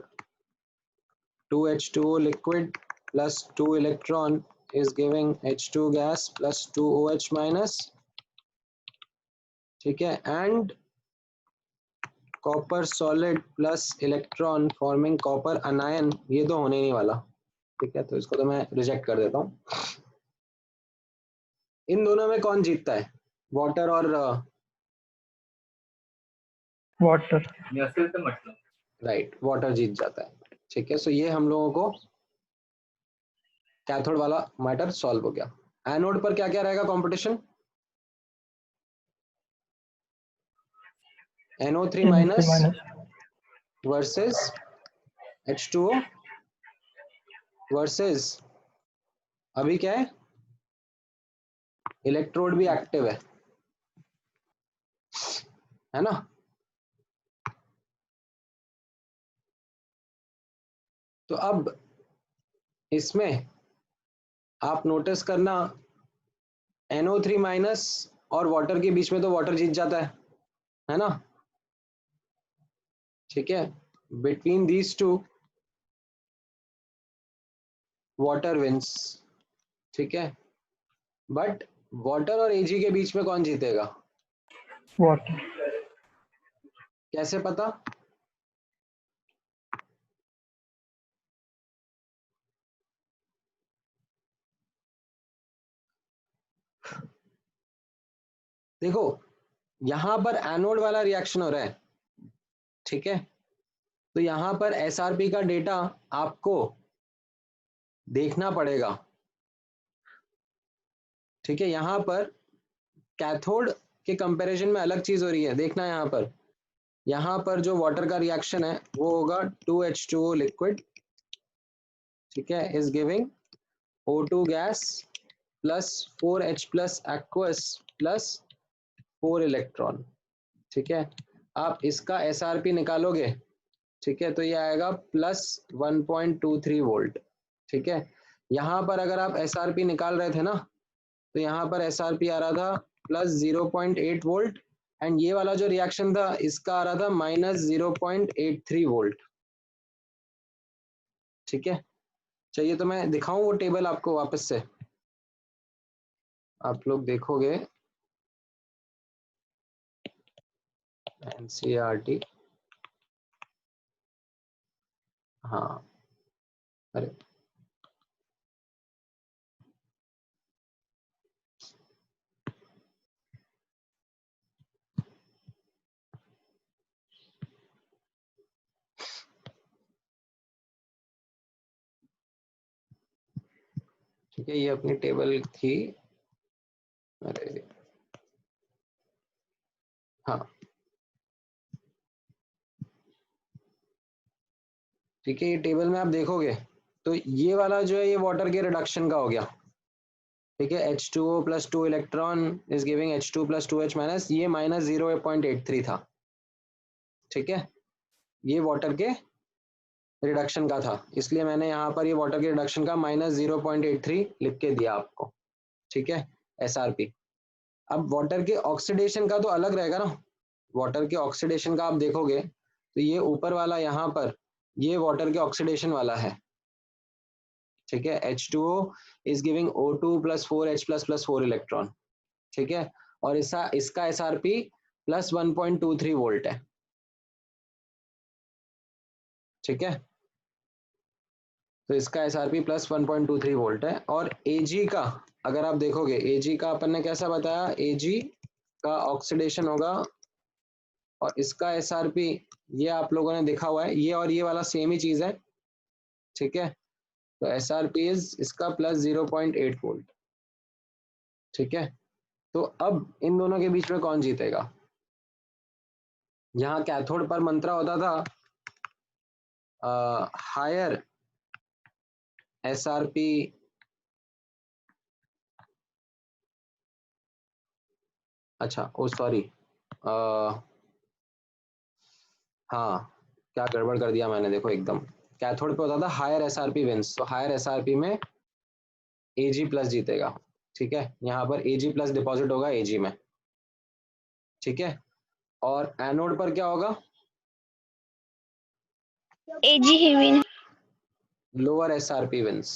A: 2H2O liquid plus 2 electron is giving H2 gas plus 2 OH minus, ठीक है, and copper solid plus electron forming copper anion, ये तो होने नहीं वाला, ठीक है, तो इसको तो मैं रिजेक्ट कर देता हूँ। इन दोनों में कौन जीतता है, वाटर और
C: Water.
A: राइट, वाटर जीत जाता है, ठीक है। सो ये हम लोगों को कैथोड वाला मैटर सॉल्व हो गया। एनोड पर क्या क्या रहेगा competition, NO3 minus versus H2O versus, अभी क्या है, इलेक्ट्रोड भी एक्टिव है ना। तो अब इसमें आप नोटिस करना NO3 माइनस और वाटर के बीच में तो वाटर जीत जाता है ना, ठीक है। Between these two water veins, ठीक है, बट वाटर और Ag के बीच में कौन जीतेगा,
C: Water.
A: कैसे पता, देखो यहां पर एनोड वाला रिएक्शन हो रहा है, ठीक है, तो यहां पर SRP का डेटा आपको देखना पड़ेगा, ठीक है। यहां पर कैथोड के कंपैरिजन में अलग चीज हो रही है, देखना यहां पर जो वाटर का रिएक्शन है वो होगा 2H2O लिक्विड, ठीक है, is giving O2 gas plus 4H plus aqueous plus 4 electron, ठीक है। आप इसका SRP निकालोगे, ठीक है, तो ये आएगा प्लस 1.23 वोल्ट, ठीक है। यहाँ पर अगर आप SRP निकाल रहे थे ना, तो यहाँ पर SRP आ रहा था प्लस 0.8 वोल्ट, एंड ये वाला जो रिएक्शन था इसका आ रहा था माइनस 0.83 वोल्ट, ठीक है। चाहिए तो मैं दिखाऊं वो टेबल आपको वापस से, आप लोग देखोगे NCERT, हाँ, अरे ठीक है, ये अपनी टेबल थी, अरे हाँ, ठीक है, ये टेबल में आप देखोगे तो ये वाला जो है ये वाटर के रिडक्शन का हो गया, ठीक है। H2O plus 2 electron is giving H2 plus 2H minus, ये माइनस 0.83 था, ठीक है, ये वाटर के रिडक्शन का था, इसलिए मैंने यहाँ पर ये वाटर के रिडक्शन का माइनस 0.83 लिख के दिया आपको, ठीक है, SRP। अब वाटर के ऑक्सीडेशन का तो अलग रहेगा ना, वाटर के ऑक्सीडेशन का आप देखोगे तो ये ऊपर वाला यहाँ पर ये वाटर के ऑक्सीडेशन वाला है, ठीक है। H2O is giving O2 plus 4H plus plus 4 electron, ठीक है, और इसका SRP प्लस 1.23 वोल्ट है, ठीक है। तो इसका एसआरपी प्लस 1.23 वोल्ट है। और एजी का अगर आप देखोगे, एजी का अपन ने कैसा बताया, एजी का ऑक्सीडेशन होगा और इसका एसआरपी ये आप लोगों ने देखा हुआ है, ये और ये वाला सेम ही चीज है, ठीक है। तो एसआरपी इज इसका प्लस 0.8 वोल्ट, ठीक है। तो अब इन दोनों के बीच में कौन जीतेगा? यहाँ कैथोड पर मंत्रा होता था हायर एसआरपी अच्छा ओ सॉरी हाँ क्या गड़बड़ कर दिया मैंने, देखो एकदम कैथोड पे होता था हायर एसआरपी विंस, तो हायर एसआरपी में एजी प्लस जीतेगा, ठीक है। यहाँ पर एजी प्लस डिपॉजिट होगा एजी में, ठीक है। और एनोड पर क्या होगा?
B: एजी हेविन।
A: लोअर एसआरपी विंस,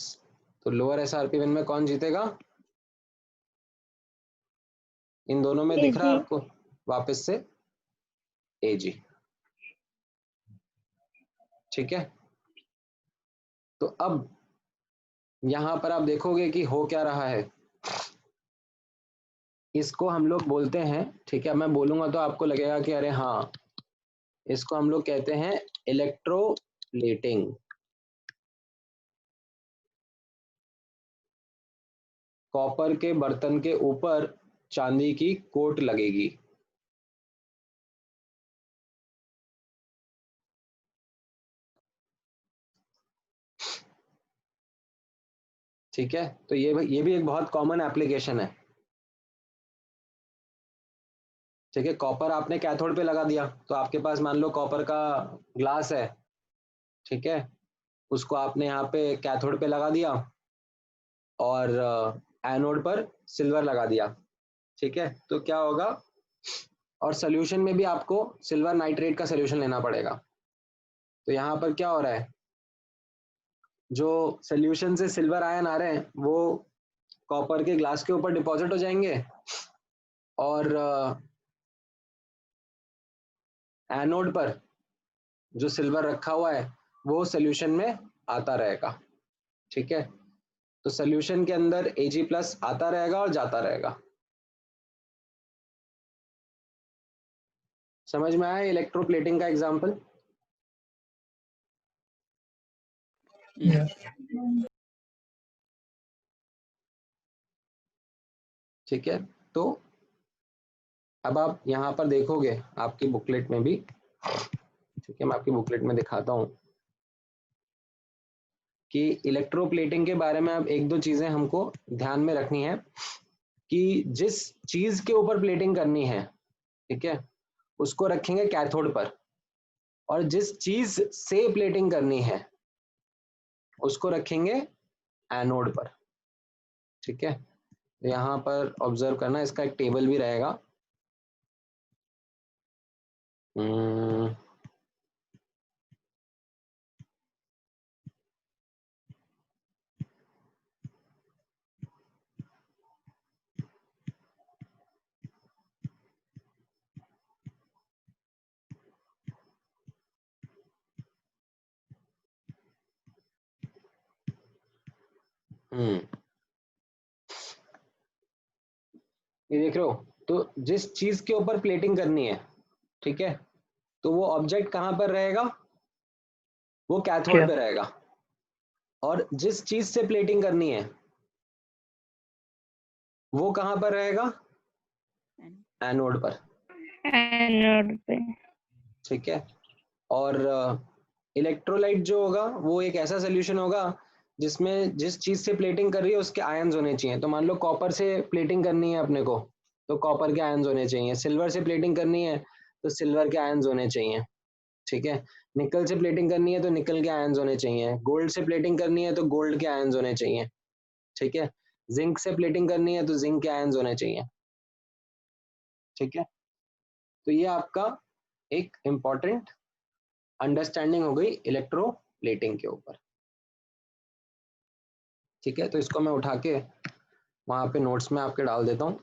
A: तो लोअर एसआरपी विन में कौन जीतेगा? इन दोनों में दिख रहा है
B: एजी।
A: आपको वापस से एजी, ठीक है। तो अब यहां पर आप देखोगे कि हो क्या रहा है, इसको हम लोग बोलते हैं, ठीक है, मैं बोलूंगा तो आपको लगेगा कि अरे हाँ, इसको हम लोग कहते हैं इलेक्ट्रोप्लेटिंग। कॉपर के बर्तन के ऊपर चांदी की कोट लगेगी, ठीक है। तो ये भी एक बहुत कॉमन एप्लीकेशन है, ठीक है। कॉपर आपने कैथोड पे लगा दिया, तो आपके पास मान लो कॉपर का ग्लास है, ठीक है, उसको आपने यहाँ पे कैथोड पे लगा दिया और एनोड पर सिल्वर लगा दिया, ठीक है। तो क्या होगा, और सोल्यूशन में भी आपको सिल्वर नाइट्रेट का सोल्यूशन लेना पड़ेगा। तो यहाँ पर क्या हो रहा है, जो सोल्यूशन से सिल्वर आयन आ रहे हैं वो कॉपर के ग्लास के ऊपर डिपॉजिट हो जाएंगे और एनोड पर जो सिल्वर रखा हुआ है वो सोल्यूशन में आता रहेगा, ठीक है। तो सोल्यूशन के अंदर एजी प्लस आता रहेगा और जाता रहेगा। समझ में आया इलेक्ट्रोप्लेटिंग का एग्जांपल?
C: Yes.
A: ठीक है। तो अब आप यहाँ पर देखोगे आपकी बुकलेट में भी, ठीक है, मैं आपकी बुकलेट में दिखाता हूँ कि इलेक्ट्रोप्लेटिंग के बारे में अब एक दो चीजें हमको ध्यान में रखनी है कि जिस चीज के ऊपर प्लेटिंग करनी है, ठीक है, उसको रखेंगे कैथोड पर, और जिस चीज से प्लेटिंग करनी है उसको रखेंगे एनोड पर, ठीक है। तो यहाँ पर ऑब्जर्व करना, इसका एक टेबल भी रहेगा। हम्म, हम्म, ये देख रहे हो, तो जिस चीज के ऊपर प्लेटिंग करनी है, ठीक है, तो वो ऑब्जेक्ट कहां पर रहेगा, वो कैथोड
C: क्या?
A: पे रहेगा। और जिस चीज से प्लेटिंग करनी है वो कहां पर रहेगा, एनोड पर,
B: एनोड पे।
A: ठीक है। और इलेक्ट्रोलाइट जो होगा वो एक ऐसा सोल्यूशन होगा जिसमें जिस चीज से प्लेटिंग कर रही है उसके आयंस होने चाहिए। तो मान लो कॉपर से प्लेटिंग करनी है अपने को, तो कॉपर के आयंस होने चाहिए। सिल्वर से प्लेटिंग करनी है तो सिल्वर के आयंस होने चाहिए, ठीक है। निकल से प्लेटिंग करनी है तो निकल के आयंस होने चाहिए। गोल्ड से प्लेटिंग करनी है तो गोल्ड के आयंस होने चाहिए, ठीक है। जिंक से प्लेटिंग करनी है तो जिंक के आयंस होने चाहिए, ठीक है। तो ये आपका एक इंपॉर्टेंट अंडरस्टैंडिंग हो गई इलेक्ट्रोप्लेटिंग के ऊपर, ठीक है। तो इसको मैं उठा के वहां पे नोट्स में आपके डाल देता हूँ,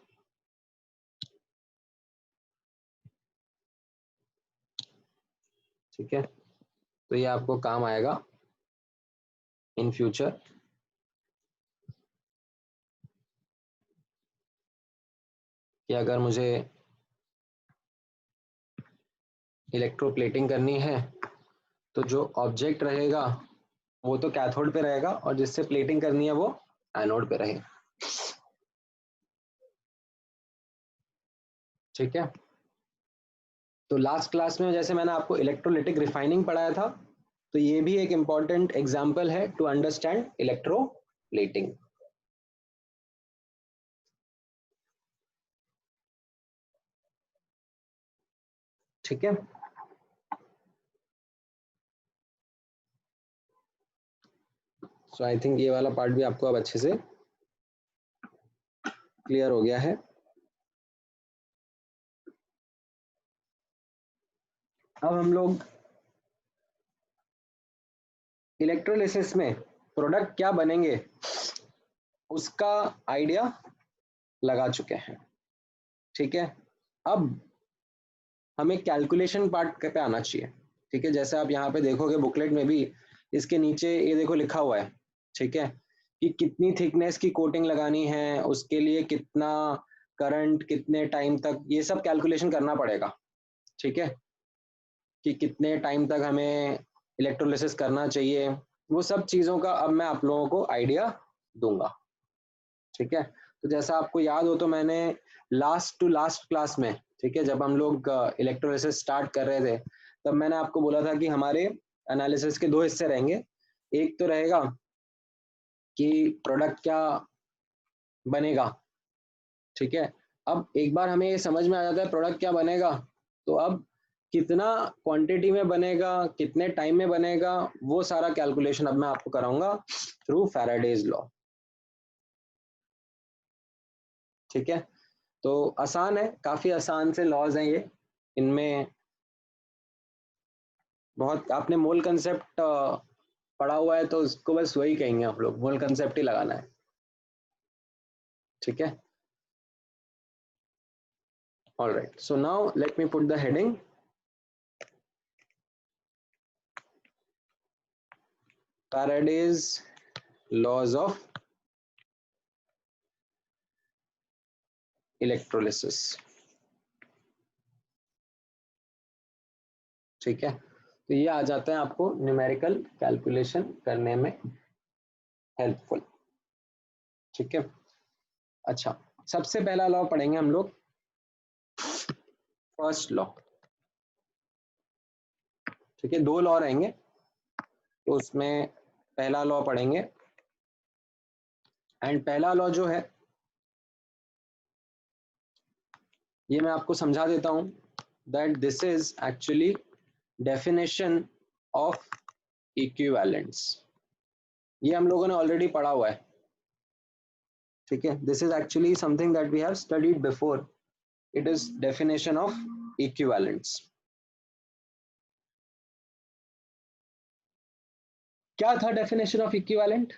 A: ठीक है। तो ये आपको काम आएगा। इन फ्यूचर कि अगर मुझे इलेक्ट्रोप्लेटिंग करनी है तो जो ऑब्जेक्ट रहेगा वो तो कैथोड पे रहेगा और जिससे प्लेटिंग करनी है वो एनोड पे रहेगा। ठीक है, तो लास्ट क्लास में जैसे मैंने आपको इलेक्ट्रोलिटिक रिफाइनिंग पढ़ाया था, तो ये भी एक इंपॉर्टेंट एग्जांपल है टू अंडरस्टैंड इलेक्ट्रोप्लेटिंग। ठीक है, सो आई थिंक ये वाला पार्ट भी आपको अब अच्छे से क्लियर हो गया है। अब हम लोग इलेक्ट्रोलिसिस में प्रोडक्ट क्या बनेंगे उसका आइडिया लगा चुके हैं। ठीक है, अब हमें कैलकुलेशन पार्ट पे आना चाहिए। ठीक है, जैसे आप यहाँ पे देखोगे बुकलेट में भी इसके नीचे ये देखो लिखा हुआ है। ठीक है, कि कितनी थिकनेस की कोटिंग लगानी है, उसके लिए कितना करंट, कितने टाइम तक, ये सब कैलकुलेशन करना पड़ेगा। ठीक है, कि कितने टाइम तक हमें इलेक्ट्रोलिसिस करना चाहिए, वो सब चीज़ों का अब मैं आप लोगों को आइडिया दूंगा। ठीक है, तो जैसा आपको याद हो तो मैंने लास्ट टू लास्ट क्लास में, ठीक है, जब हम लोग इलेक्ट्रोलिसिस स्टार्ट कर रहे थे तब मैंने आपको बोला था कि हमारे एनालिसिस के दो हिस्से रहेंगे। एक तो रहेगा कि प्रोडक्ट क्या बनेगा। ठीक है, अब एक बार हमें ये समझ में आ जाता है प्रोडक्ट क्या बनेगा, तो अब कितना क्वांटिटी में बनेगा, कितने टाइम में बनेगा, वो सारा कैलकुलेशन अब मैं आपको कराऊंगा थ्रू फैराडेज लॉ। ठीक है, तो आसान है, काफी आसान से लॉज हैं ये। इनमें बहुत आपने मोल कंसेप्ट पढ़ा हुआ है तो उसको बस वही कहेंगे आप लोग, मोल कंसेप्ट ही लगाना है। ठीक है, all right, so now let me put the heading Faraday's laws of electrolysis। ठीक है, तो ये आ जाते हैं आपको न्यूमेरिकल कैलकुलेशन करने में हेल्पफुल। ठीक है, अच्छा, सबसे पहला लॉ पढ़ेंगे हम लोग, फर्स्ट लॉ। ठीक है, दो लॉ रहेंगे तो उसमें पहला लॉ पढ़ेंगे, एंड पहला लॉ जो है ये मैं आपको समझा देता हूं, that this is actually definition of equivalence. ये हम लोगों ने ऑलरेडी पढ़ा हुआ है। ठीक है, this is actually something that we have studied before, it is definition of equivalence. क्या था डेफिनेशन ऑफ इक्विवेलेंट,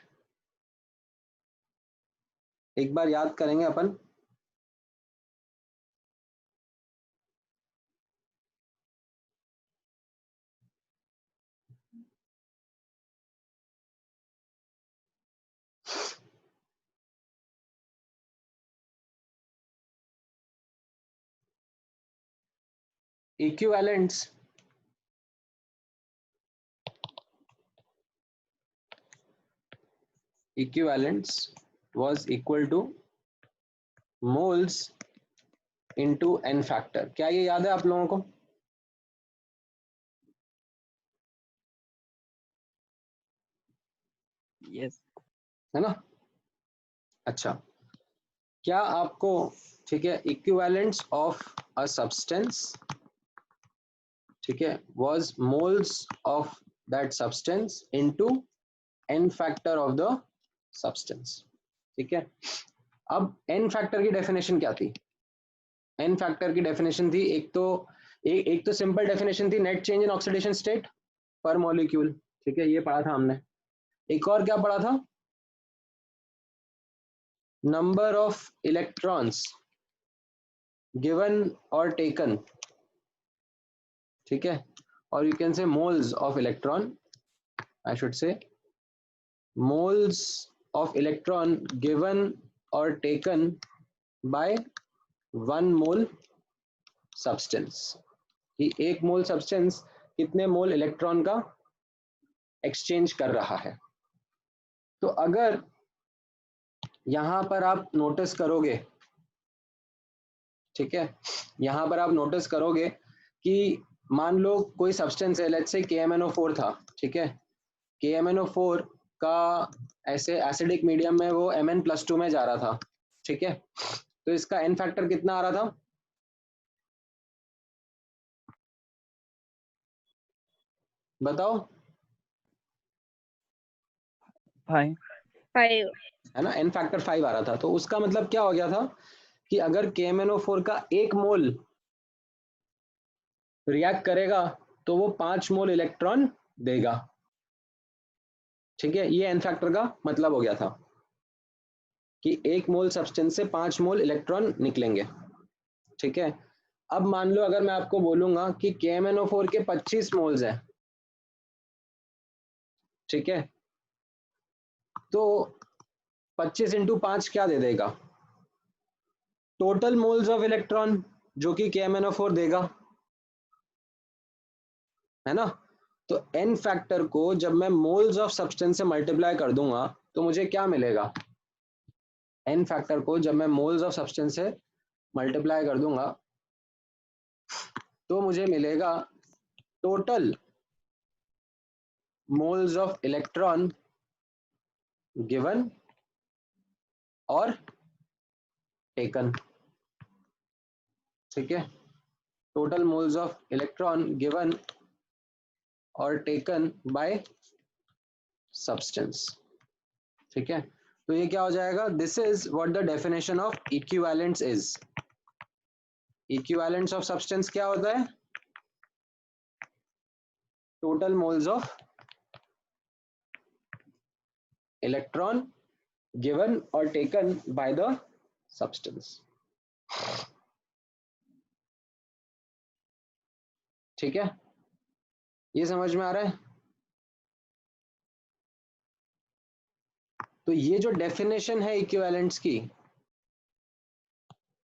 A: एक बार याद करेंगे अपन। Equivalents was equal to moles into n factor. क्या ये याद है आप लोगों को?
C: Yes.
A: है ना? अच्छा, क्या आपको, ठीक है, इक्विवेलेंट्स ऑफ अ सब्सटेंस, ठीक है, was moles of that substance into n factor of the substance। ठीक है, अब n फैक्टर की डेफिनेशन क्या थी? n फैक्टर की डेफिनेशन थी, एक तो सिंपल डेफिनेशन थी, net change in oxidation state पर मॉलिक्यूल। ठीक है, ये पढ़ा था हमने। एक और क्या पढ़ा था? नंबर ऑफ इलेक्ट्रॉन्स गिवन और टेकन। ठीक है, और you can say moles of electron, I should say moles of electron given or taken by 1 mole substance, कि 1 मोल सब्सटेंस कितने मोल इलेक्ट्रॉन का एक्सचेंज कर रहा है। तो अगर यहां पर आप नोटिस करोगे, ठीक है, यहां पर आप नोटिस करोगे कि मान लो कोई सब्सटेंस है, लेट्स से KMnO4 था, ठीक है, KMnO4 का ऐसे एसिडिक मीडियम में वो Mn+2 में जा रहा था, ठीक है, तो इसका n फैक्टर कितना आ रहा था, बताओ,
C: 5.
B: 5.
A: है ना, n फैक्टर 5 आ रहा था। तो उसका मतलब क्या हो गया था कि अगर KMnO4 का 1 मोल रिएक्ट करेगा तो वो 5 मोल इलेक्ट्रॉन देगा, ठीक है, ये n फैक्टर का मतलब हो गया था कि 1 मोल सब्सटेंस से 5 मोल इलेक्ट्रॉन निकलेंगे, ठीक है। अब मान लो अगर मैं आपको बोलूंगा कि KMnO4 के 25 मोल्स है, ठीक है, तो 25 इंटू 5 क्या दे देगा, टोटल मोल्स ऑफ इलेक्ट्रॉन जो कि KMnO4 देगा, है ना। तो n फैक्टर को जब मैं मोल्स ऑफ सब्सटेंस से मल्टीप्लाई कर दूंगा तो मुझे क्या मिलेगा, n फैक्टर को जब मैं मोल्स ऑफ सब्सटेंस से मल्टीप्लाई कर दूंगा तो मुझे मिलेगा total moles of electron given और टेकन, ठीक है, total moles of electron given और टेकन बाय सब्सटेंस, ठीक है। तो ये क्या हो जाएगा, this is what the definition of equivalence is. Equivalence of substance क्या होता है, total moles of electron given और टेकन बाय द सब्सटेंस, ठीक है, ये समझ में आ रहा है। तो ये जो डेफिनेशन है इक्विवेलेंट्स की,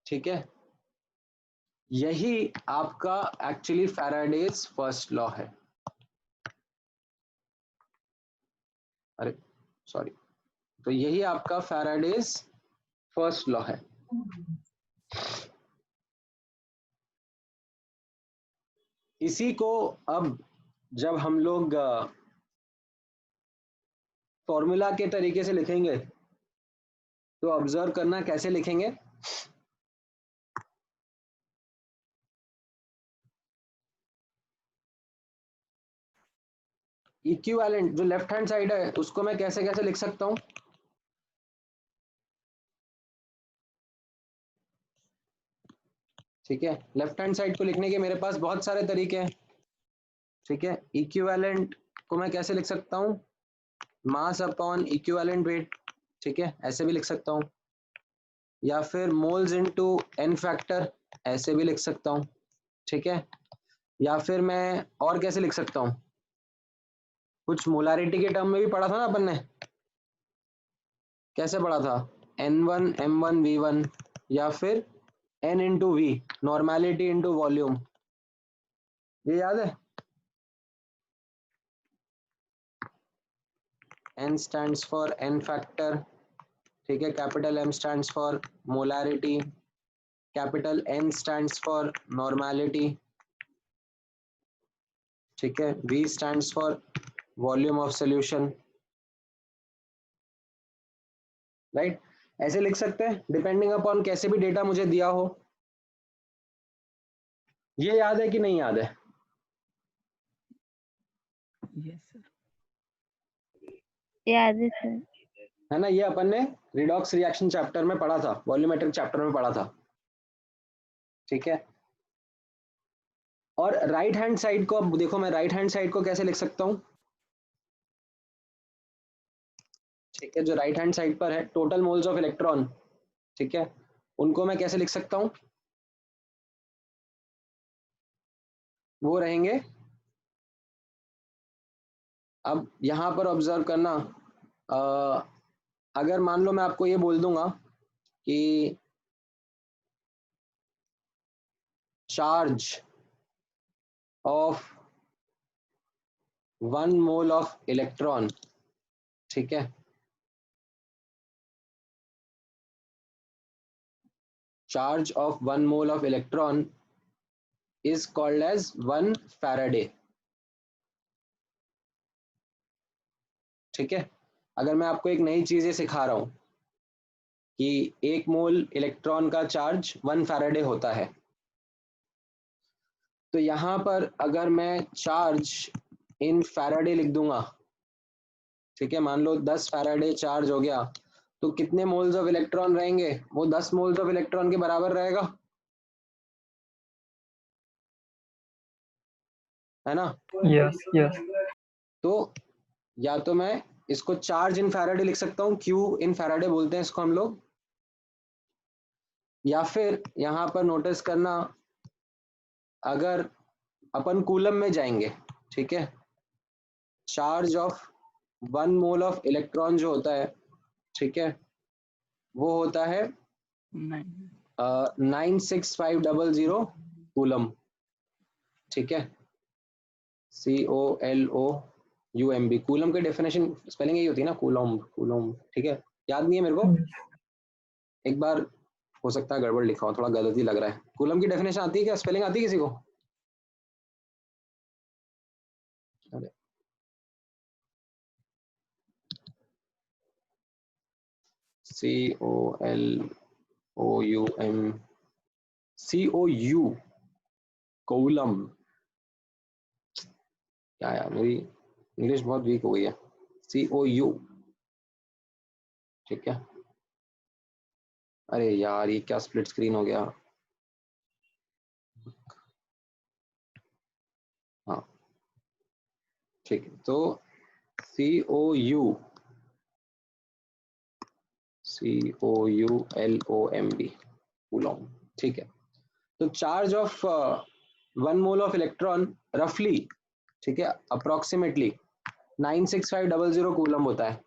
A: ठीक है, यही आपका एक्चुअली फैराडेज फर्स्ट लॉ है, अरे सॉरी, तो यही आपका फैराडेज फर्स्ट लॉ है। इसी को अब जब हम लोग फॉर्मूला के तरीके से लिखेंगे तो ऑब्जर्व करना कैसे लिखेंगे, इक्विवेलेंट जो लेफ्ट हैंड साइड है उसको मैं कैसे कैसे लिख सकता हूं, ठीक है, लेफ्ट हैंड साइड को लिखने के मेरे पास बहुत सारे तरीके हैं, ठीक है। इक्विवेलेंट को मैं कैसे लिख सकता हूं, मास अपॉन इक्विवेलेंट वेट, ठीक है, ऐसे भी लिख सकता हूं, या फिर मोल्स इनटू n फैक्टर, ऐसे भी लिख सकता हूं, ठीक है, या फिर मैं और कैसे लिख सकता हूं, कुछ मोलारिटी के टर्म में भी पढ़ा था ना अपन ने, कैसे पढ़ा था, N1 M1 V1, या फिर N into V, normality into volume, ये याद है, N stands for n factor, ठीक है, capital M stands for molarity, capital N stands for normality, ठीक है, V stands for volume of solution, right, ऐसे लिख सकते हैं डिपेंडिंग अपॉन कैसे भी डेटा मुझे दिया हो। ये याद है कि नहीं याद है,
C: Yes, sir.
B: याद है सर।
A: है ना, ये अपन ने रिडॉक्स रिएक्शन चैप्टर में पढ़ा था, वॉल्यूमेट्रिक चैप्टर में पढ़ा था, ठीक है। और राइट हैंड साइड को अब देखो, मैं राइट हैंड साइड को कैसे लिख सकता हूं, ठीक है, जो राइट हैंड साइड पर है टोटल मोल्स ऑफ इलेक्ट्रॉन, ठीक है, उनको मैं कैसे लिख सकता हूं, वो रहेंगे, अब यहां पर ऑब्जर्व करना, अगर मान लो मैं आपको ये बोल दूंगा कि charge of 1 mole of electron, ठीक है, charge of 1 mole of electron is called as 1 faraday, ठीक है। अगर मैं आपको एक नई चीज सिखा रहा हूं कि 1 मोल इलेक्ट्रॉन का चार्ज 1 फैराडे होता है, तो यहां पर अगर मैं चार्ज इन फैराडे लिख दूंगा, ठीक है, मान लो 10 फैराडे चार्ज हो गया, तो कितने मोल्स ऑफ इलेक्ट्रॉन रहेंगे? वो 10 मोल्स ऑफ इलेक्ट्रॉन के बराबर रहेगा, है ना?
C: Yes, yes.
A: तो या तो मैं इसको चार्ज इन फैराडे लिख सकता हूँ, क्यू इन फैराडे बोलते हैं इसको हम लोग, या फिर यहां पर नोटिस करना, अगर अपन कूलम में जाएंगे, ठीक है, charge of 1 mole of electron जो होता है, ठीक है, वो होता है 96500 कूलम, ठीक है, COLOUMB। कूलम की डेफिनेशन स्पेलिंग यही होती है ना, कूलम कूलम, ठीक है, याद नहीं है मेरे को, एक बार हो सकता है गड़बड़ लिखा हो, थोड़ा गलत ही लग रहा है। कूलम की डेफिनेशन आती है क्या, स्पेलिंग आती है किसी को? अरे COLOUM, COU, कूलम। क्या यार, मेरी इंग्लिश बहुत वीक हो गई है। COU, ठीक है। अरे यार, ये क्या स्प्लिट स्क्रीन हो गया। हाँ ठीक है, तो COULOMB, कूलम, ठीक है। तो charge of 1 mole of electron रफली, ठीक है, अप्रोक्सीमेटली 96500 कूलम होता है।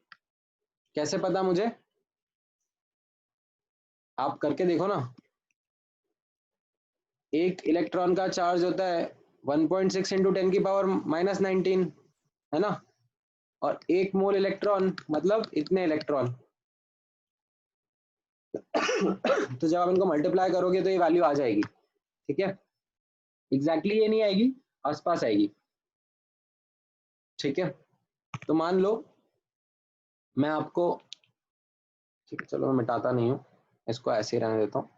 A: कैसे पता मुझे? आप करके देखो ना। एक इलेक्ट्रॉन का चार्ज होता है 1.6 इंटू 10 की पावर -19, है ना, और 1 मोल इलेक्ट्रॉन मतलब इतने इलेक्ट्रॉन। तो जब आप इनको मल्टीप्लाई करोगे तो ये वैल्यू आ जाएगी, ठीक है। एग्जैक्टली ये नहीं आएगी, आसपास आएगी, ठीक है। तो मान लो मैं आपको, ठीक है, चलो मैं मिटाता नहीं हूँ, इसको ऐसे ही रहने देता हूँ।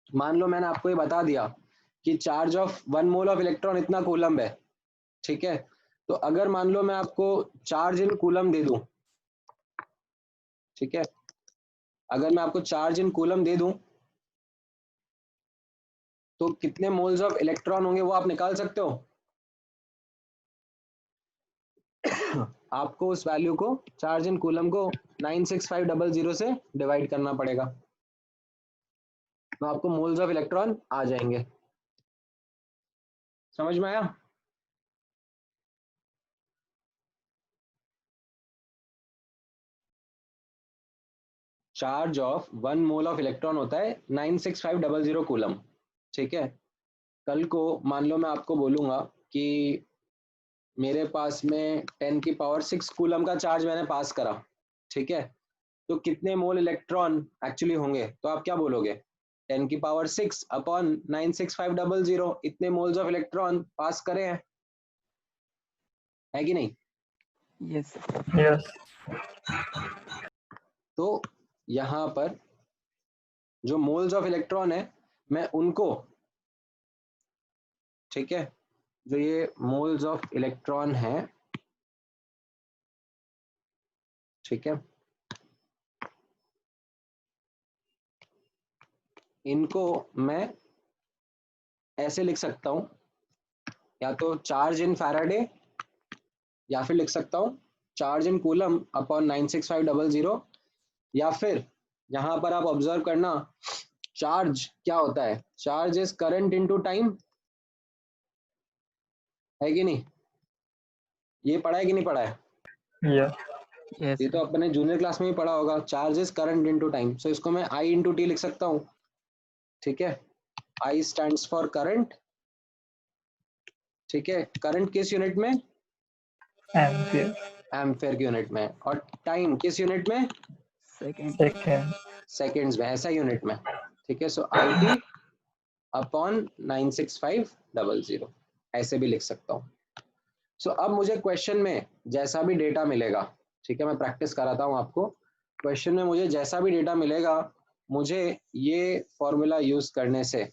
A: मान लो मैंने आपको ये बता दिया कि charge of 1 mole of electron इतना कूलम है, ठीक है। तो अगर मान लो मैं आपको चार्ज इन कूलम दे दूं, ठीक है, अगर मैं आपको चार्ज इन कूलम दे दूं, तो कितने मोल्स ऑफ इलेक्ट्रॉन होंगे वो आप निकाल सकते हो। आपको उस वैल्यू को, चार्ज इन कूलम को 96500 से डिवाइड करना पड़ेगा, तो आपको मोल्स ऑफ इलेक्ट्रॉन आ जाएंगे। समझ में आया? Charge of 1 mole of electron होता है 96500 कूलम, ठीक है। कल को मान लो मैं आपको बोलूंगा कि मेरे पास में 10 की पावर 6 कूलम का चार्ज मैंने पास करा, ठीक है, तो कितने मोल इलेक्ट्रॉन एक्चुअली होंगे? तो आप क्या बोलोगे? 10 की पावर 6 अपॉन 96500, इतने मोल्स ऑफ इलेक्ट्रॉन पास करे हैं, है कि नहीं?
C: Yes.
D: Yes.
A: तो यहां पर जो मोल्स ऑफ इलेक्ट्रॉन है, मैं उनको, ठीक है, जो ये मोल्स ऑफ इलेक्ट्रॉन है, ठीक है, इनको मैं ऐसे लिख सकता हूं, या तो चार्ज इन फैराडे, या फिर लिख सकता हूं चार्ज इन कूलम अपॉन 96500, या फिर यहां पर आप ऑब्जर्व करना, चार्ज क्या होता है? Charge is current into time, है कि नहीं? ये पढ़ा है कि नहीं पढ़ा है?
C: Yes.
A: ये तो अपने जूनियर क्लास में ही पढ़ा होगा। Charge is current into time, so इसको मैं I इंटू टी लिख सकता हूँ, ठीक है। I स्टैंड्स फॉर करंट, ठीक है। करंट किस यूनिट में?
C: Ampere.
A: एम्पेयर की यूनिट में। और टाइम किस यूनिट में?
C: Second.
A: सेकेंड्स में, ऐसा यूनिट में, ठीक है। सो IT अपॉन 96500, ऐसे भी लिख सकता हूँ। सो अब मुझे क्वेश्चन में जैसा भी डेटा मिलेगा, ठीक है, मैं प्रैक्टिस कराता हूँ आपको। क्वेश्चन में मुझे जैसा भी डेटा मिलेगा, मुझे ये फॉर्मूला यूज करने से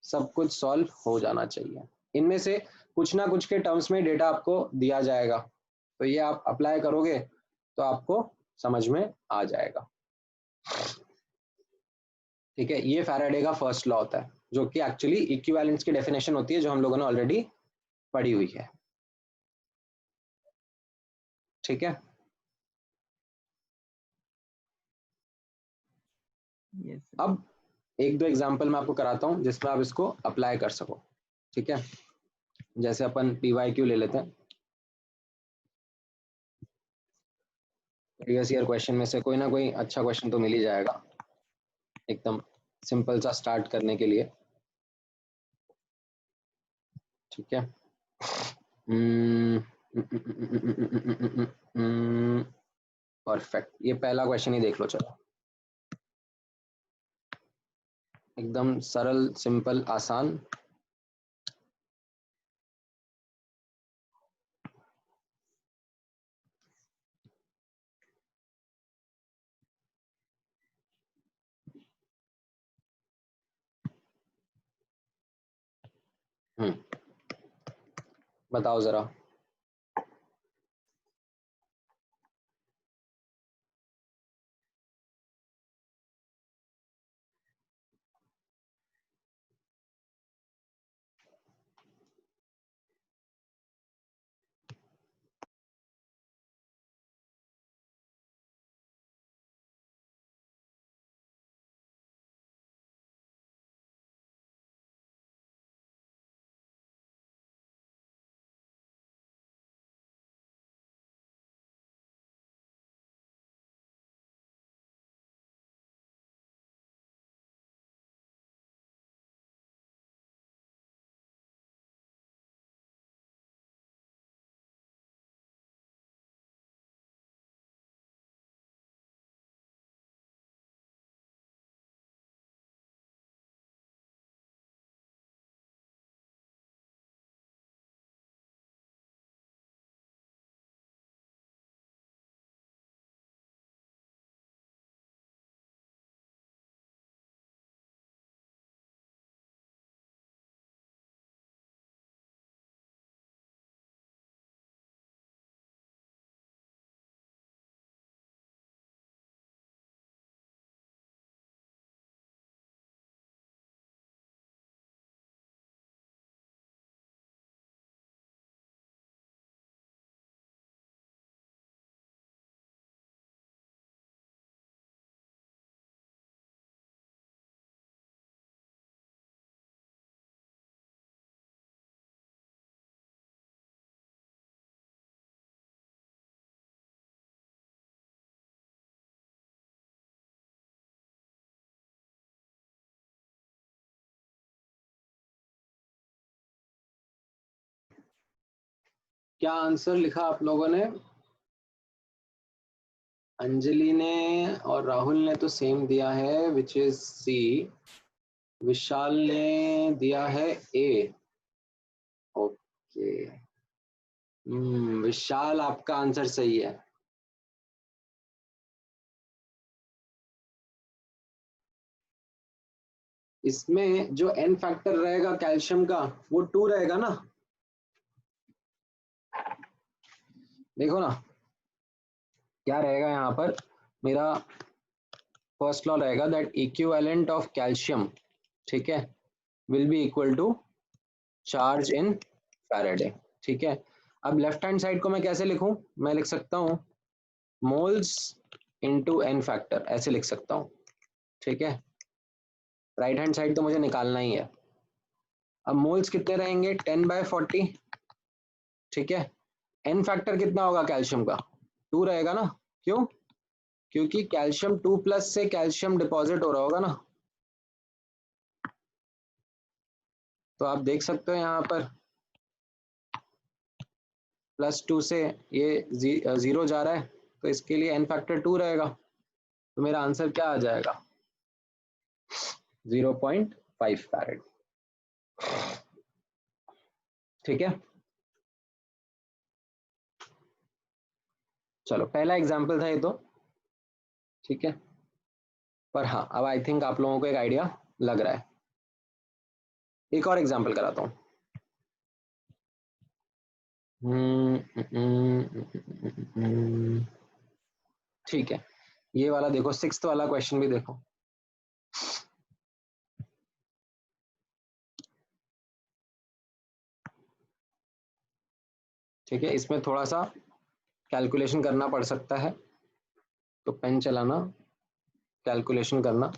A: सब कुछ सॉल्व हो जाना चाहिए। इनमें से कुछ ना कुछ के टर्म्स में डेटा आपको दिया जाएगा, तो ये आप अप्लाई करोगे तो आपको समझ में आ जाएगा, ठीक है। ये फैराडे का फर्स्ट लॉ होता है, जो कि एक्चुअली इक्विवेलेंस की डेफिनेशन होती है, जो हम लोगों ने ऑलरेडी पढ़ी हुई है, ठीक है।
C: Yes.
A: अब एक दो एग्जांपल मैं आपको कराता हूँ जिसमें आप इसको अप्लाई कर सको, ठीक है। जैसे अपन PYQ ले लेते हैं, प्रीवियस ईयर क्वेश्चन में से कोई ना कोई अच्छा क्वेश्चन तो मिल ही जाएगा, एकदम सिंपल सा स्टार्ट करने के लिए, ठीक है। परफेक्ट, ये पहला क्वेश्चन ही देख लो, चलो। एकदम सरल, सिंपल, आसान। बताओ जरा। क्या आंसर लिखा आप लोगों ने? अंजलि ने और राहुल ने तो सेम दिया है, विच इज सी। विशाल ने दिया है ए। ओके, विशाल आपका आंसर सही है। इसमें जो एन फैक्टर रहेगा कैल्शियम का, वो 2 रहेगा ना। देखो ना क्या रहेगा यहाँ पर। मेरा फर्स्ट लॉ रहेगा दैट इक्विवेलेंट ऑफ कैल्शियम, ठीक है, will be equal to charge in faraday, ठीक है। अब लेफ्ट हैंड साइड को मैं कैसे लिखूं? मैं लिख सकता हूं मोल्स इनटू एन फैक्टर, ऐसे लिख सकता हूं, ठीक है। राइट हैंड साइड तो मुझे निकालना ही है। अब मोल्स कितने रहेंगे? 10/40, ठीक है। एन फैक्टर कितना होगा कैल्शियम का? 2 रहेगा ना, क्यों? क्योंकि कैल्शियम 2+ से कैल्शियम डिपॉजिट हो रहा होगा ना। तो आप देख सकते हो यहाँ पर +2 से ये 0 जा रहा है, तो इसके लिए एन फैक्टर 2 रहेगा। तो मेरा आंसर क्या आ जाएगा? 0.5 फैरेड। ठीक है, चलो पहला एग्जाम्पल था ये तो, ठीक है। पर हाँ, अब आई थिंक आप लोगों को एक आइडिया लग रहा है। एक और एग्जाम्पल कराता हूँ। ठीक है, ये वाला देखो, 6th वाला क्वेश्चन भी देखो। ठीक है, इसमें थोड़ा सा कैलकुलेशन करना पड़ सकता है, तो पेन चलाना, कैलकुलेशन करना।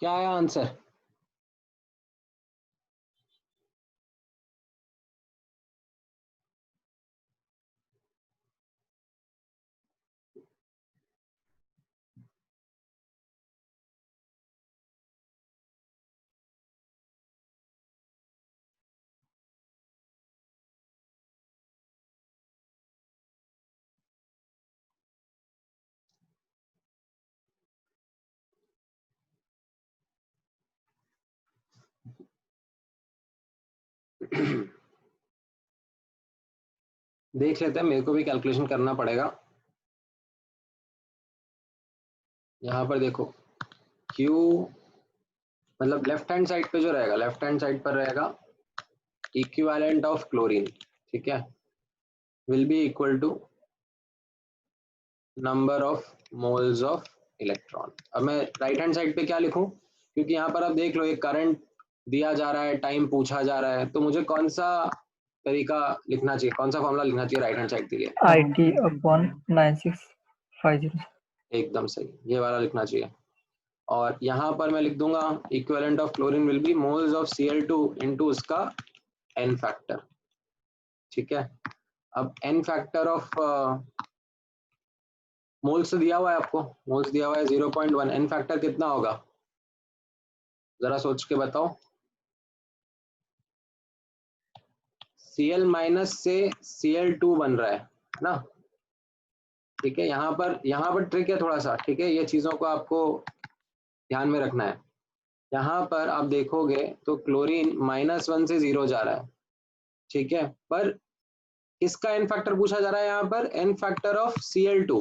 A: क्या आया आंसर? देख लेते हैं, मेरे को भी कैलकुलेशन करना पड़ेगा। यहाँ पर देखो, Q मतलब लेफ्ट हैंड साइड पे जो रहेगा, लेफ्ट हैंड साइड पर रहेगा इक्विवेलेंट ऑफ क्लोरीन, ठीक है, will be equal to number of moles of electron. अब मैं राइट हैंड साइड पे क्या लिखूं? क्योंकि यहाँ पर आप देख लो, एक करंट दिया जा रहा है, टाइम पूछा जा रहा है, तो मुझे कौन सा तरीका लिखना चाहिए, कौन सा फॉर्मूला लिखना चाहिए राइट हैंड साइड के लिए?
C: IT/9650।
A: एकदम सही, ये वाला लिखना चाहिए। और यहाँ पर मैं लिख दूंगा equivalent of chlorine will be moles of Cl2 into उसका n फैक्टर। ठीक है, अब n फैक्टर ऑफ मोल्स दिया हुआ है आपको, मोल्स दिया हुआ है 0.1, n फैक्टर कितना होगा जरा सोच के बताओ। Cl माइनस से Cl2 बन रहा है ना। ठीक है, यहाँ पर ट्रिक है थोड़ा सा। ठीक है, ये चीजों को आपको ध्यान में रखना है। यहाँ पर आप देखोगे तो क्लोरीन -1 से 0 जा रहा है। ठीक है, पर इसका एन फैक्टर पूछा जा रहा है यहाँ पर, एन फैक्टर ऑफ Cl2।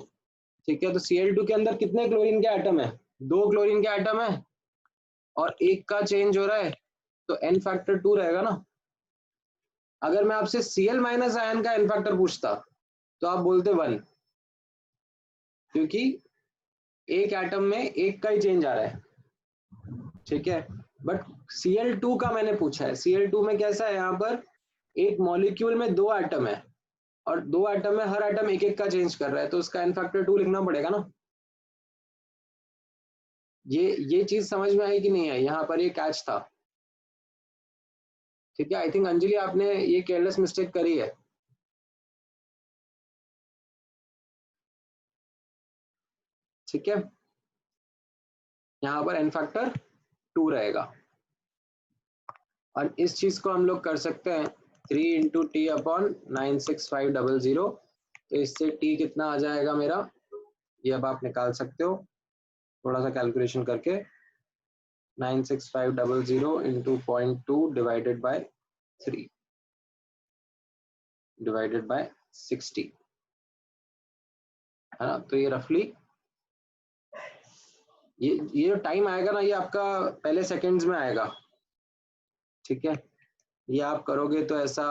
A: ठीक है, तो Cl2 के अंदर कितने क्लोरीन के एटम है, 2 क्लोरीन के एटम है और एक का चेंज हो रहा है, तो एन फैक्टर 2 रहेगा ना। अगर मैं आपसे Cl माइनस आयन का एन फैक्टर पूछता तो आप बोलते 1, क्योंकि एक एटम में एक का ही चेंज आ रहा है। ठीक है, बट Cl2 का मैंने पूछा है। Cl2 में कैसा है, यहाँ पर एक मॉलिक्यूल में 2 एटम है और 2 एटम में हर एटम एक एक का चेंज कर रहा है, तो उसका एन फैक्टर 2 लिखना पड़ेगा ना। ये चीज समझ में आई कि नहीं आई, यहाँ पर ये कैच था। ठीक है, आई थिंक अंजलि आपने ये केयरलेस मिस्टेक करी है। ठीक है, यहाँ पर एन फैक्टर 2 रहेगा और इस चीज को हम लोग कर सकते हैं 3 इंटू टी अपॉन 96500। तो इससे टी कितना आ जाएगा मेरा, ये अब आप निकाल सकते हो थोड़ा सा कैलकुलेशन करके। 96500 into 0.2 divided by 3 divided by 60, है ना। तो ये रफली ये जो टाइम आएगा ना, ये आपका पहले सेकंड्स में आएगा। ठीक है, ये आप करोगे तो ऐसा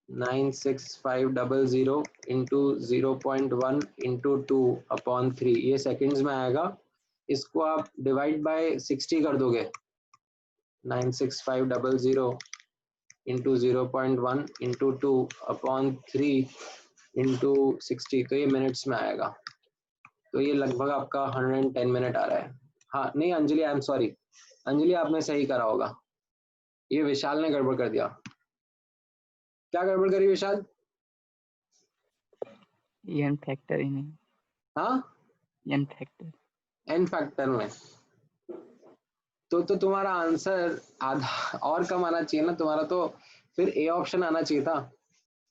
A: 96500 इंटू 0.1 इंटू 2 अपॉन 3, ये सेकंड्स में आएगा। इसको आप डिवाइड बाय 60 कर दोगे, 96500 इंटू 0.1 इंटू 2 अपॉन 3 इंटू 60, तो ये मिनट्स में आएगा। तो ये लगभग आपका 110 मिनट आ रहा है। हाँ नहीं Anjali, I am sorry, Anjali आपने सही करा होगा, ये विशाल ने गड़बड़ कर दिया। क्या गड़बड़ करी विशाल?
C: एन फैक्टर ही नहीं,
A: हाँ
C: एन फैक्टर।
A: एन फैक्टर में तो तुम्हारा आंसर आधा और कम आना चाहिए ना तुम्हारा, तो फिर ए ऑप्शन आना चाहिए था,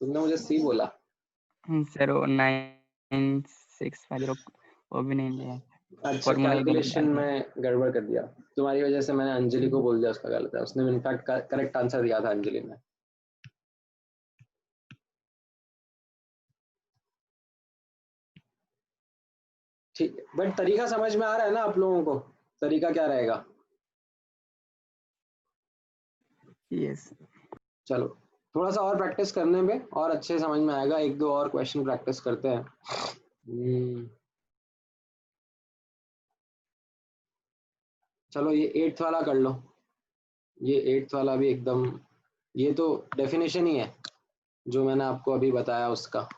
A: तुमने मुझे सी बोला।
C: सर वो 9650 वो भी नहीं लिया,
A: अच्छा,
C: फॉर्मूला ही गलत
A: कैलकुलेशन
C: डाल दिया।
A: में गड़बड़ कर दिया तुम्हारी वजह से, मैंने अंजलि को बोल दिया उसका गलत है, उसने इनफैक्ट करेक्ट आंसर दिया था अंजलि ने। ठीक है, बट तरीका समझ में आ रहा है ना आप लोगों को, तरीका क्या रहेगा?
C: यस।
A: चलो थोड़ा सा और प्रैक्टिस करने में और अच्छे समझ में आएगा, एक दो और क्वेश्चन प्रैक्टिस करते हैं। चलो ये 8th वाला कर लो, ये 8th वाला भी एकदम, ये तो डेफिनेशन ही है जो मैंने आपको अभी बताया उसका।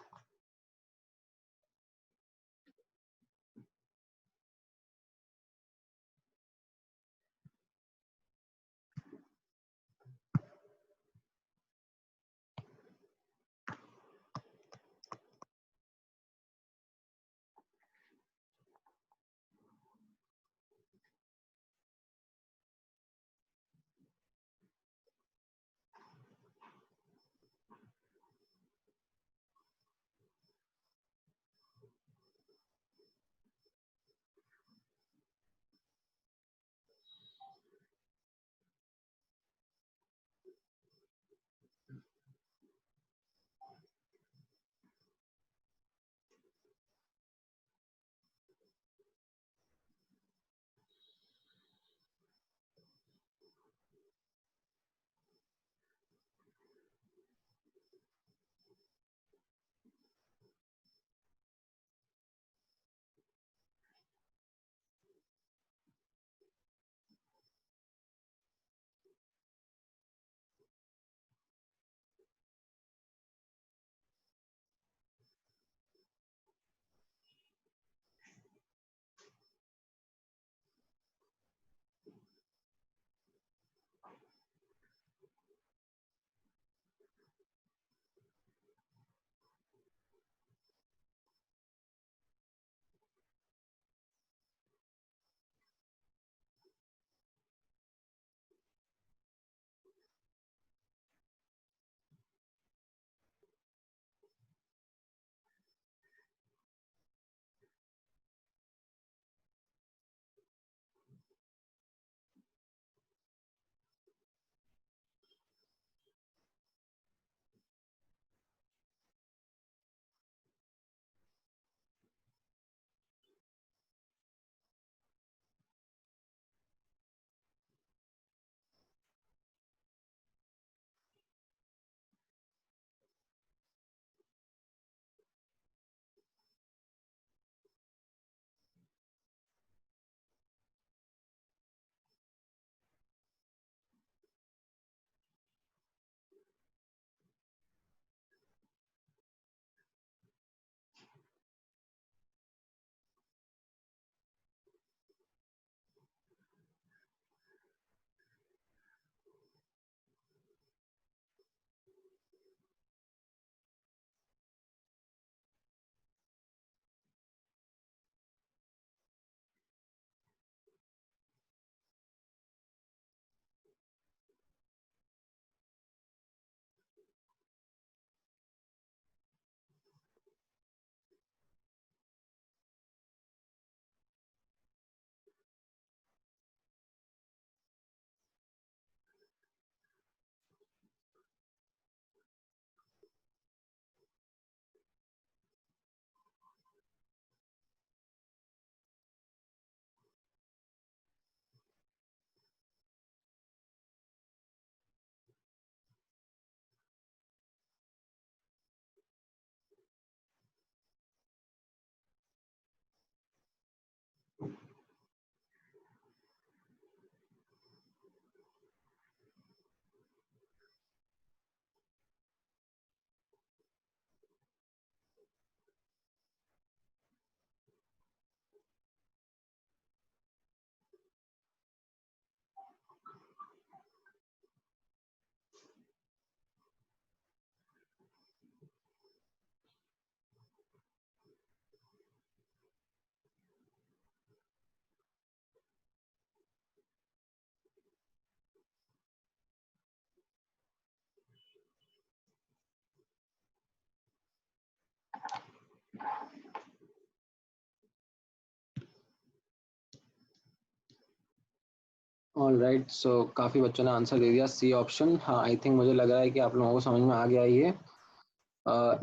A: ऑल राइट, सो काफ़ी बच्चों ने आंसर दे दिया सी ऑप्शन। हाँ, आई थिंक मुझे लग रहा है कि आप लोगों को समझ में आ गया ये।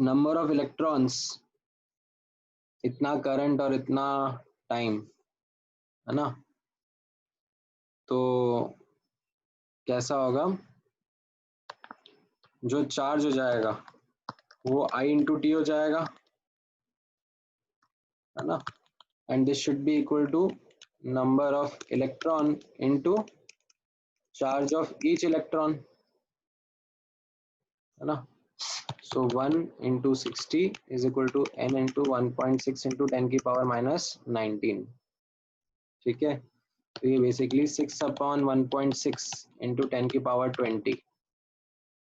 A: नंबर ऑफ इलेक्ट्रॉन्स, इतना करंट और इतना टाइम, है ना? तो कैसा होगा, जो चार्ज हो जाएगा वो I इंटू टी हो जाएगा, है ना? And this should be equal to number of electron into charge of each electron, है ना? So 1 into 60 is equal to n into 1.6 into 10 की पावर माइनस 19। ठीक है, तो ये बेसिकली 6 अपॉन 1.6 इंटू 10 की पावर 20।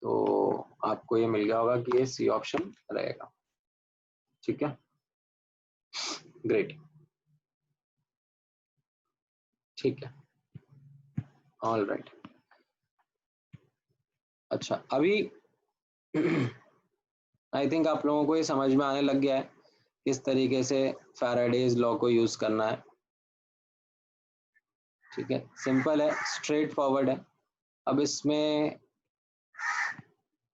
A: तो आपको ये मिल गया होगा कि ये सी ऑप्शन रहेगा। ठीक है, ग्रेट, ठीक है, ऑल राइट। अच्छा, अभी आई थिंक आप लोगों को ये समझ में आने लग गया है किस तरीके से फैराडेज लॉ को यूज करना है। ठीक है, सिंपल है, स्ट्रेट फॉरवर्ड है। अब इसमें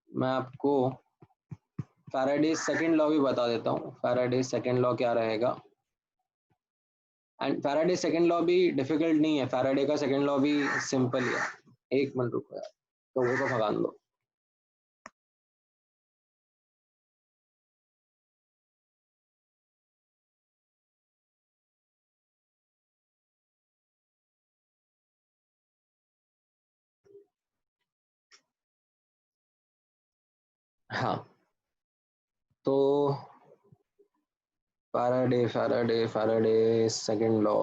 A: मैं आपको फैराडेज सेकंड लॉ भी बता देता हूँ। फैराडेज सेकंड लॉ क्या रहेगा, एंड फैराडे सेकंड लॉ भी डिफिकल्ट नहीं है, फैराडे का सेकंड लॉ भी सिंपल ही है। एक मिनट रुको यार, तो वो तो भगान दो। हाँ, तो Faraday Faraday Faraday second law,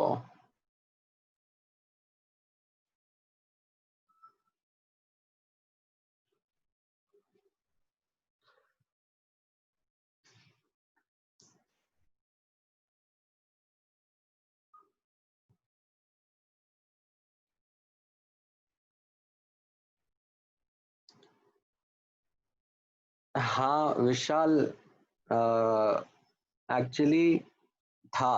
A: हाँ विशाल, एक्चुअली था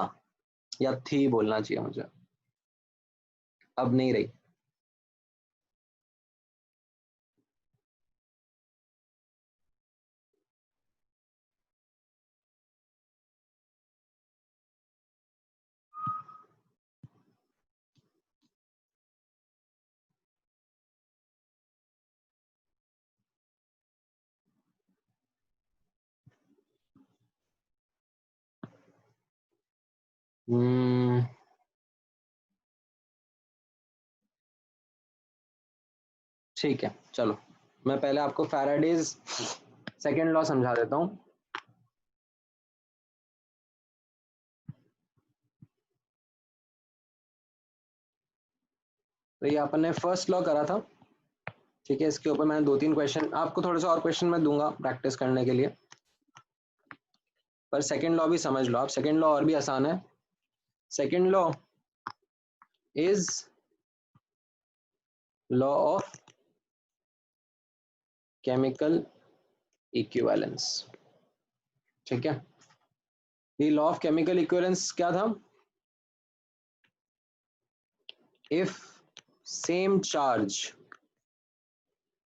A: या थी बोलना चाहिए मुझे, अब नहीं रही। हम्म, ठीक है, चलो मैं पहले आपको फैराडेज सेकंड लॉ समझा देता हूँ। तो ये अपन ने फर्स्ट लॉ करा था। ठीक है, इसके ऊपर मैंने 2-3 क्वेश्चन आपको, थोड़े से और क्वेश्चन मैं दूंगा प्रैक्टिस करने के लिए, पर सेकंड लॉ भी समझ लो आप। सेकंड लॉ और भी आसान है। Second law is law of chemical equivalence. ठीक है, ये लॉ ऑफ केमिकल इक्विवेलेंस क्या था, if same charge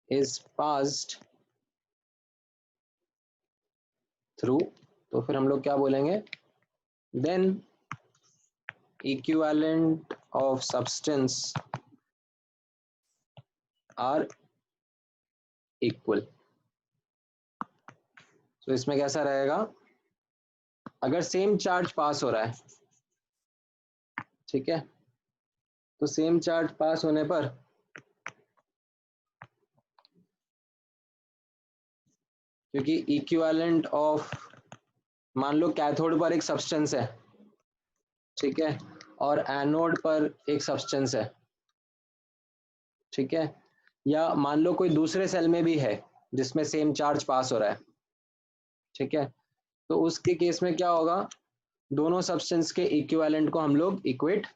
A: is passed through, तो फिर हम लोग क्या बोलेंगे, then equivalent of substance are equal. तो इसमें कैसा रहेगा, अगर सेम चार्ज पास हो रहा है, ठीक है, तो सेम चार्ज पास होने पर क्योंकि इक्विवेलेंट ऑफ, मान लो कैथोड पर एक सब्सटेंस है, ठीक है, और एनोड पर एक सब्सटेंस है, ठीक है, या मान लो कोई दूसरे सेल में भी है जिसमें सेम चार्ज पास हो रहा है, ठीक है, तो उसके केस में क्या होगा, दोनों सब्सटेंस के इक्विवेलेंट को हम लोग इक्वेट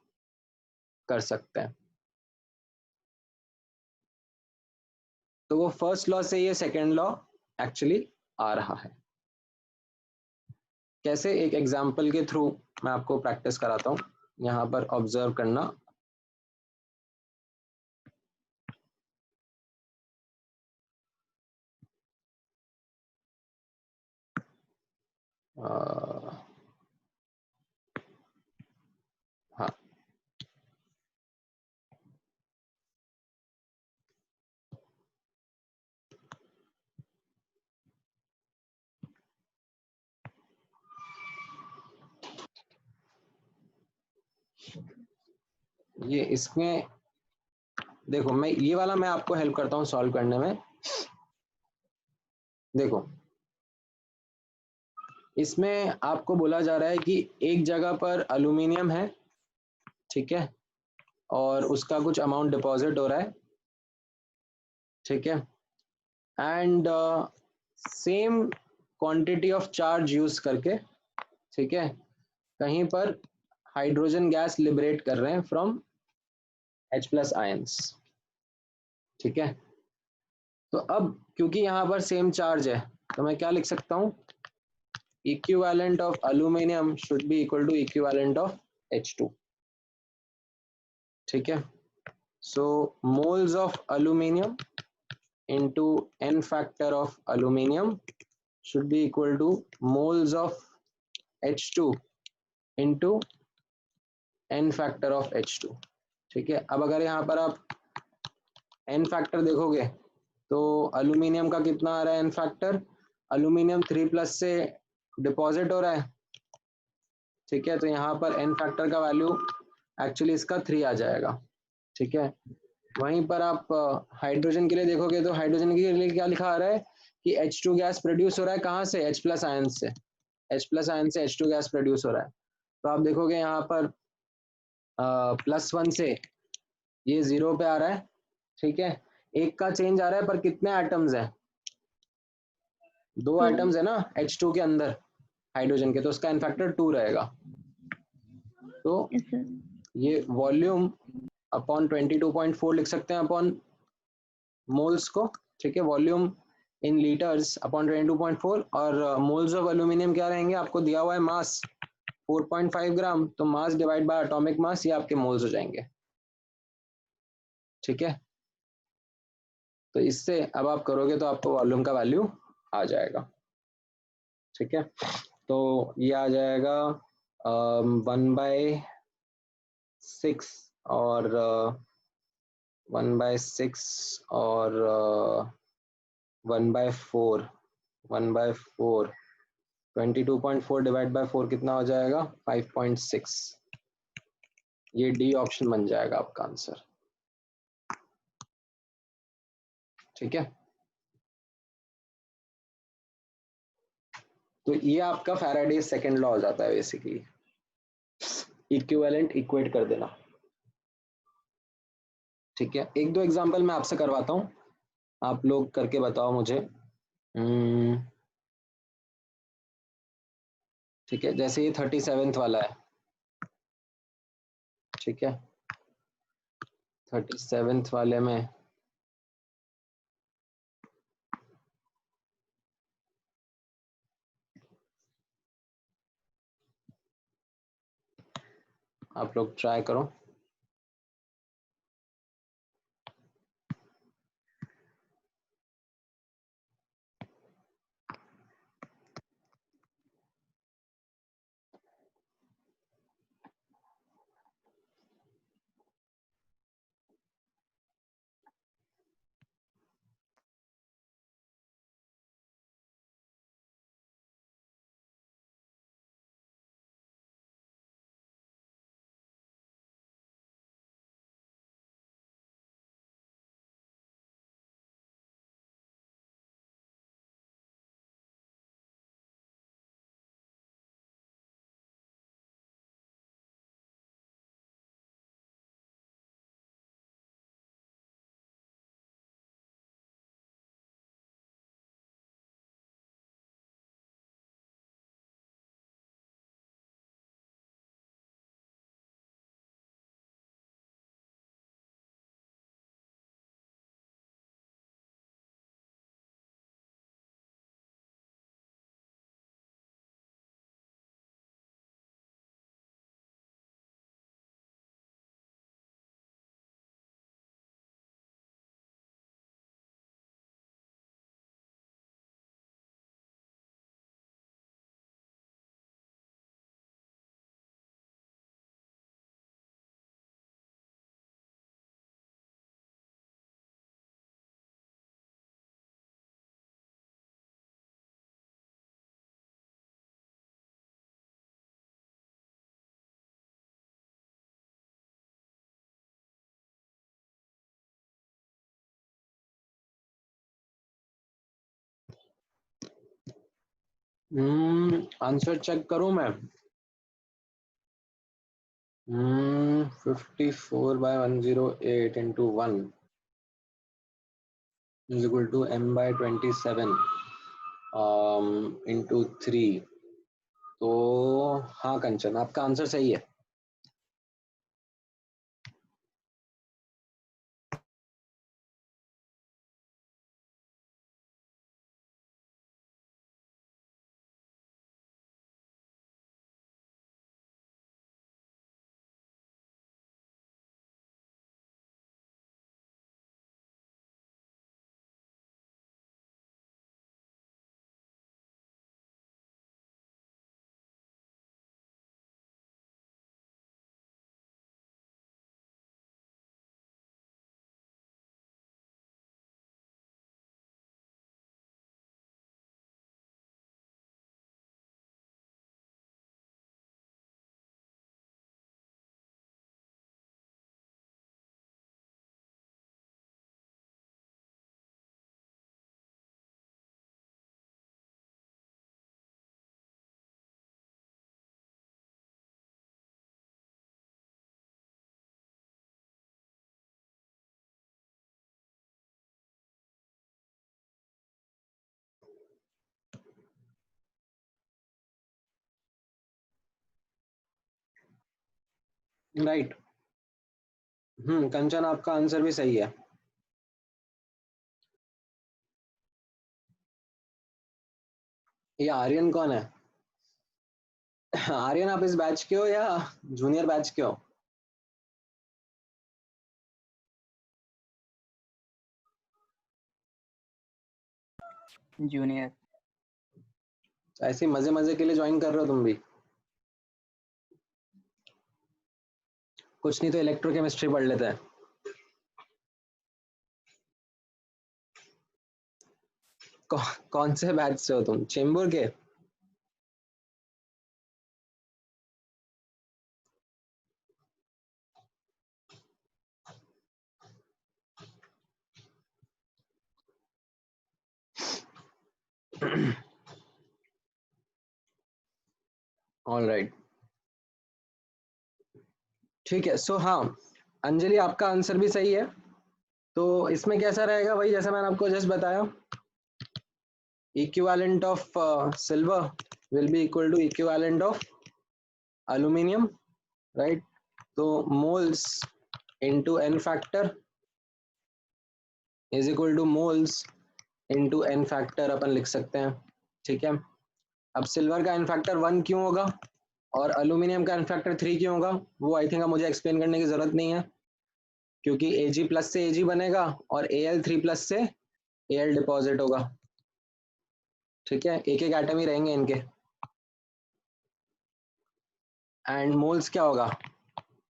A: कर सकते हैं। तो वो फर्स्ट लॉ से ये सेकेंड लॉ एक्चुअली आ रहा है। कैसे, एक एग्जाम्पल के थ्रू मैं आपको प्रैक्टिस कराता हूँ, यहाँ पर ऑब्जर्व करना। हाँ, ये इसमें देखो, मैं ये वाला मैं आपको हेल्प करता हूँ सॉल्व करने में। देखो, इसमें आपको बोला जा रहा है कि एक जगह पर एल्यूमिनियम है, ठीक है, और उसका कुछ अमाउंट डिपॉजिट हो रहा है, ठीक है, and same quantity of charge use करके, ठीक है, कहीं पर हाइड्रोजन गैस लिबरेट कर रहे हैं फ्रॉम H+ आयंस, ठीक है। तो अब क्योंकि यहाँ पर सेम चार्ज है, तो मैं क्या लिख सकता हूँ, equivalent of aluminium should be equal to equivalent of H2, ठीक है। So moles of aluminium into n factor of aluminium should be equal to moles of H2 into n factor of H2, ठीक है। अब अगर यहाँ पर आप n factor देखोगे तो एल्यूमिनियम का कितना आ रहा है n फैक्टर, एल्यूमिनियम 3+ से डिपॉजिट हो रहा है, ठीक है, तो यहाँ पर n फैक्टर का वैल्यू एक्चुअली इसका 3 आ जाएगा, ठीक है। वहीं पर आप हाइड्रोजन के लिए देखोगे तो हाइड्रोजन के लिए क्या लिखा आ रहा है कि H2 गैस प्रोड्यूस हो रहा है कहाँ से, H+ आयन से, H+ आयन से H2 गैस प्रोड्यूस हो रहा है। तो आप देखोगे यहाँ पर +1 से ये 0 पे आ रहा है, ठीक है, एक का चेंज आ रहा है, पर कितने एटम्स है, 2 एटम्स है ना H2 के अंदर हाइड्रोजन के, तो उसका इनफैक्टर 2 रहेगा। तो
B: Yes, sir.
A: ये वॉल्यूम अपॉन 22.4 लिख सकते हैं अपॉन मोल्स को, ठीक है, वॉल्यूम इन लीटर्स अपॉन 22.4, और मोल्स ऑफ एल्यूमिनियम क्या रहेंगे, आपको दिया हुआ है मास 4.5 ग्राम, तो mass divide by atomic mass, ये आपके मोल्स हो जाएंगे, ठीक है। तो इससे अब आप करोगे तो आपको वॉल्यूम का वैल्यू आ जाएगा, ठीक है। तो ये आ जाएगा 1/6 और 1/6 और 1/4, 1/4, 22.4 डिवाइड बाय 4 कितना हो जाएगा, 5.6। ये डी ऑप्शन बन जाएगा आपका आंसर, ठीक है। तो ये आपका फैराडे सेकंड लॉ हो जाता है बेसिकली, इक्विवेलेंट इक्वेट कर देना, ठीक है। एक दो एग्जांपल मैं आपसे करवाता हूँ, आप लोग करके बताओ मुझे। ठीक है, जैसे ये 37th वाला है, ठीक है, 37th वाले में आप लोग ट्राई करो। आंसर चेक करूं मैं? 54/108 into 1 is equal to m/27 into 3। तो हाँ कंचन, आपका आंसर सही है। राइट। कंचन, आपका आंसर भी सही है। ये आर्यन कौन है? आर्यन, आप इस बैच के हो या जूनियर बैच के हो?
C: जूनियर।
A: ऐसे मजे मजे के लिए ज्वाइन कर रहे हो तुम भी? कुछ नहीं तो इलेक्ट्रोकेमिस्ट्री पढ़ लेते हैं। कौन से बैच से हो तुम? चेंबूर के? ऑल राइट, ठीक है। सो हाँ अंजलि, आपका आंसर भी सही है। तो इसमें कैसा रहेगा, वही जैसा मैंने आपको जस्ट बताया, equivalent of silver will be equal to equivalent of aluminium, right? तो moles into N factor is equal to moles into N factor अपन लिख सकते हैं, ठीक है। अब सिल्वर का एन फैक्टर 1 क्यों होगा और अल्यूमिनियम का एन फैक्टर 3 क्यों होगा, वो आई थिंक मुझे एक्सप्लेन करने की जरूरत नहीं है, क्योंकि Ag प्लस से Ag बनेगा और Al3 प्लस से Al डिपॉजिट होगा, ठीक है। एक एक एटम ही रहेंगे इनके। एंड मोल्स क्या होगा?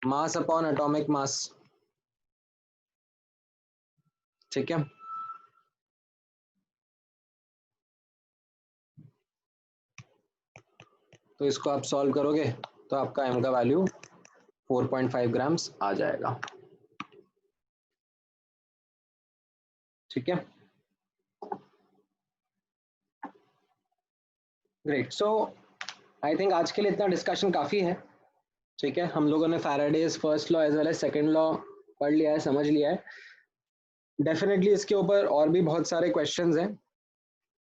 A: मास अपॉन एटॉमिक मास, ठीक है। तो इसको आप सॉल्व करोगे तो आपका m का वैल्यू 4.5 ग्राम्स आ जाएगा, ठीक है। ग्रेट। सो आई थिंक आज के लिए इतना डिस्कशन काफी है, ठीक है। हम लोगों ने Faraday's first law as well as second law पढ़ लिया है, समझ लिया है। डेफिनेटली इसके ऊपर और भी बहुत सारे क्वेश्चंस हैं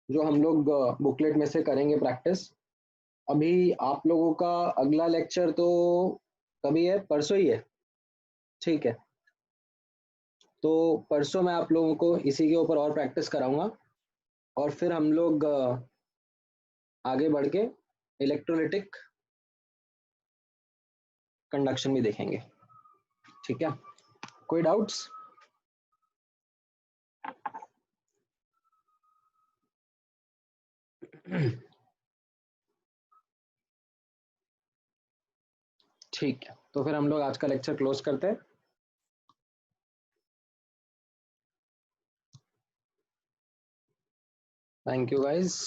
A: जो हम लोग बुकलेट में से करेंगे प्रैक्टिस। अभी आप लोगों का अगला लेक्चर तो कभी है? परसों ही है, ठीक है। तो परसों मैं आप लोगों को इसी के ऊपर और प्रैक्टिस कराऊंगा और फिर हम लोग आगे बढ़ के इलेक्ट्रोलिटिक कंडक्शन भी देखेंगे, ठीक है। कोई डाउट्स? ठीक है, तो फिर हम लोग आज का लेक्चर क्लोज करते हैं। Thank you guys.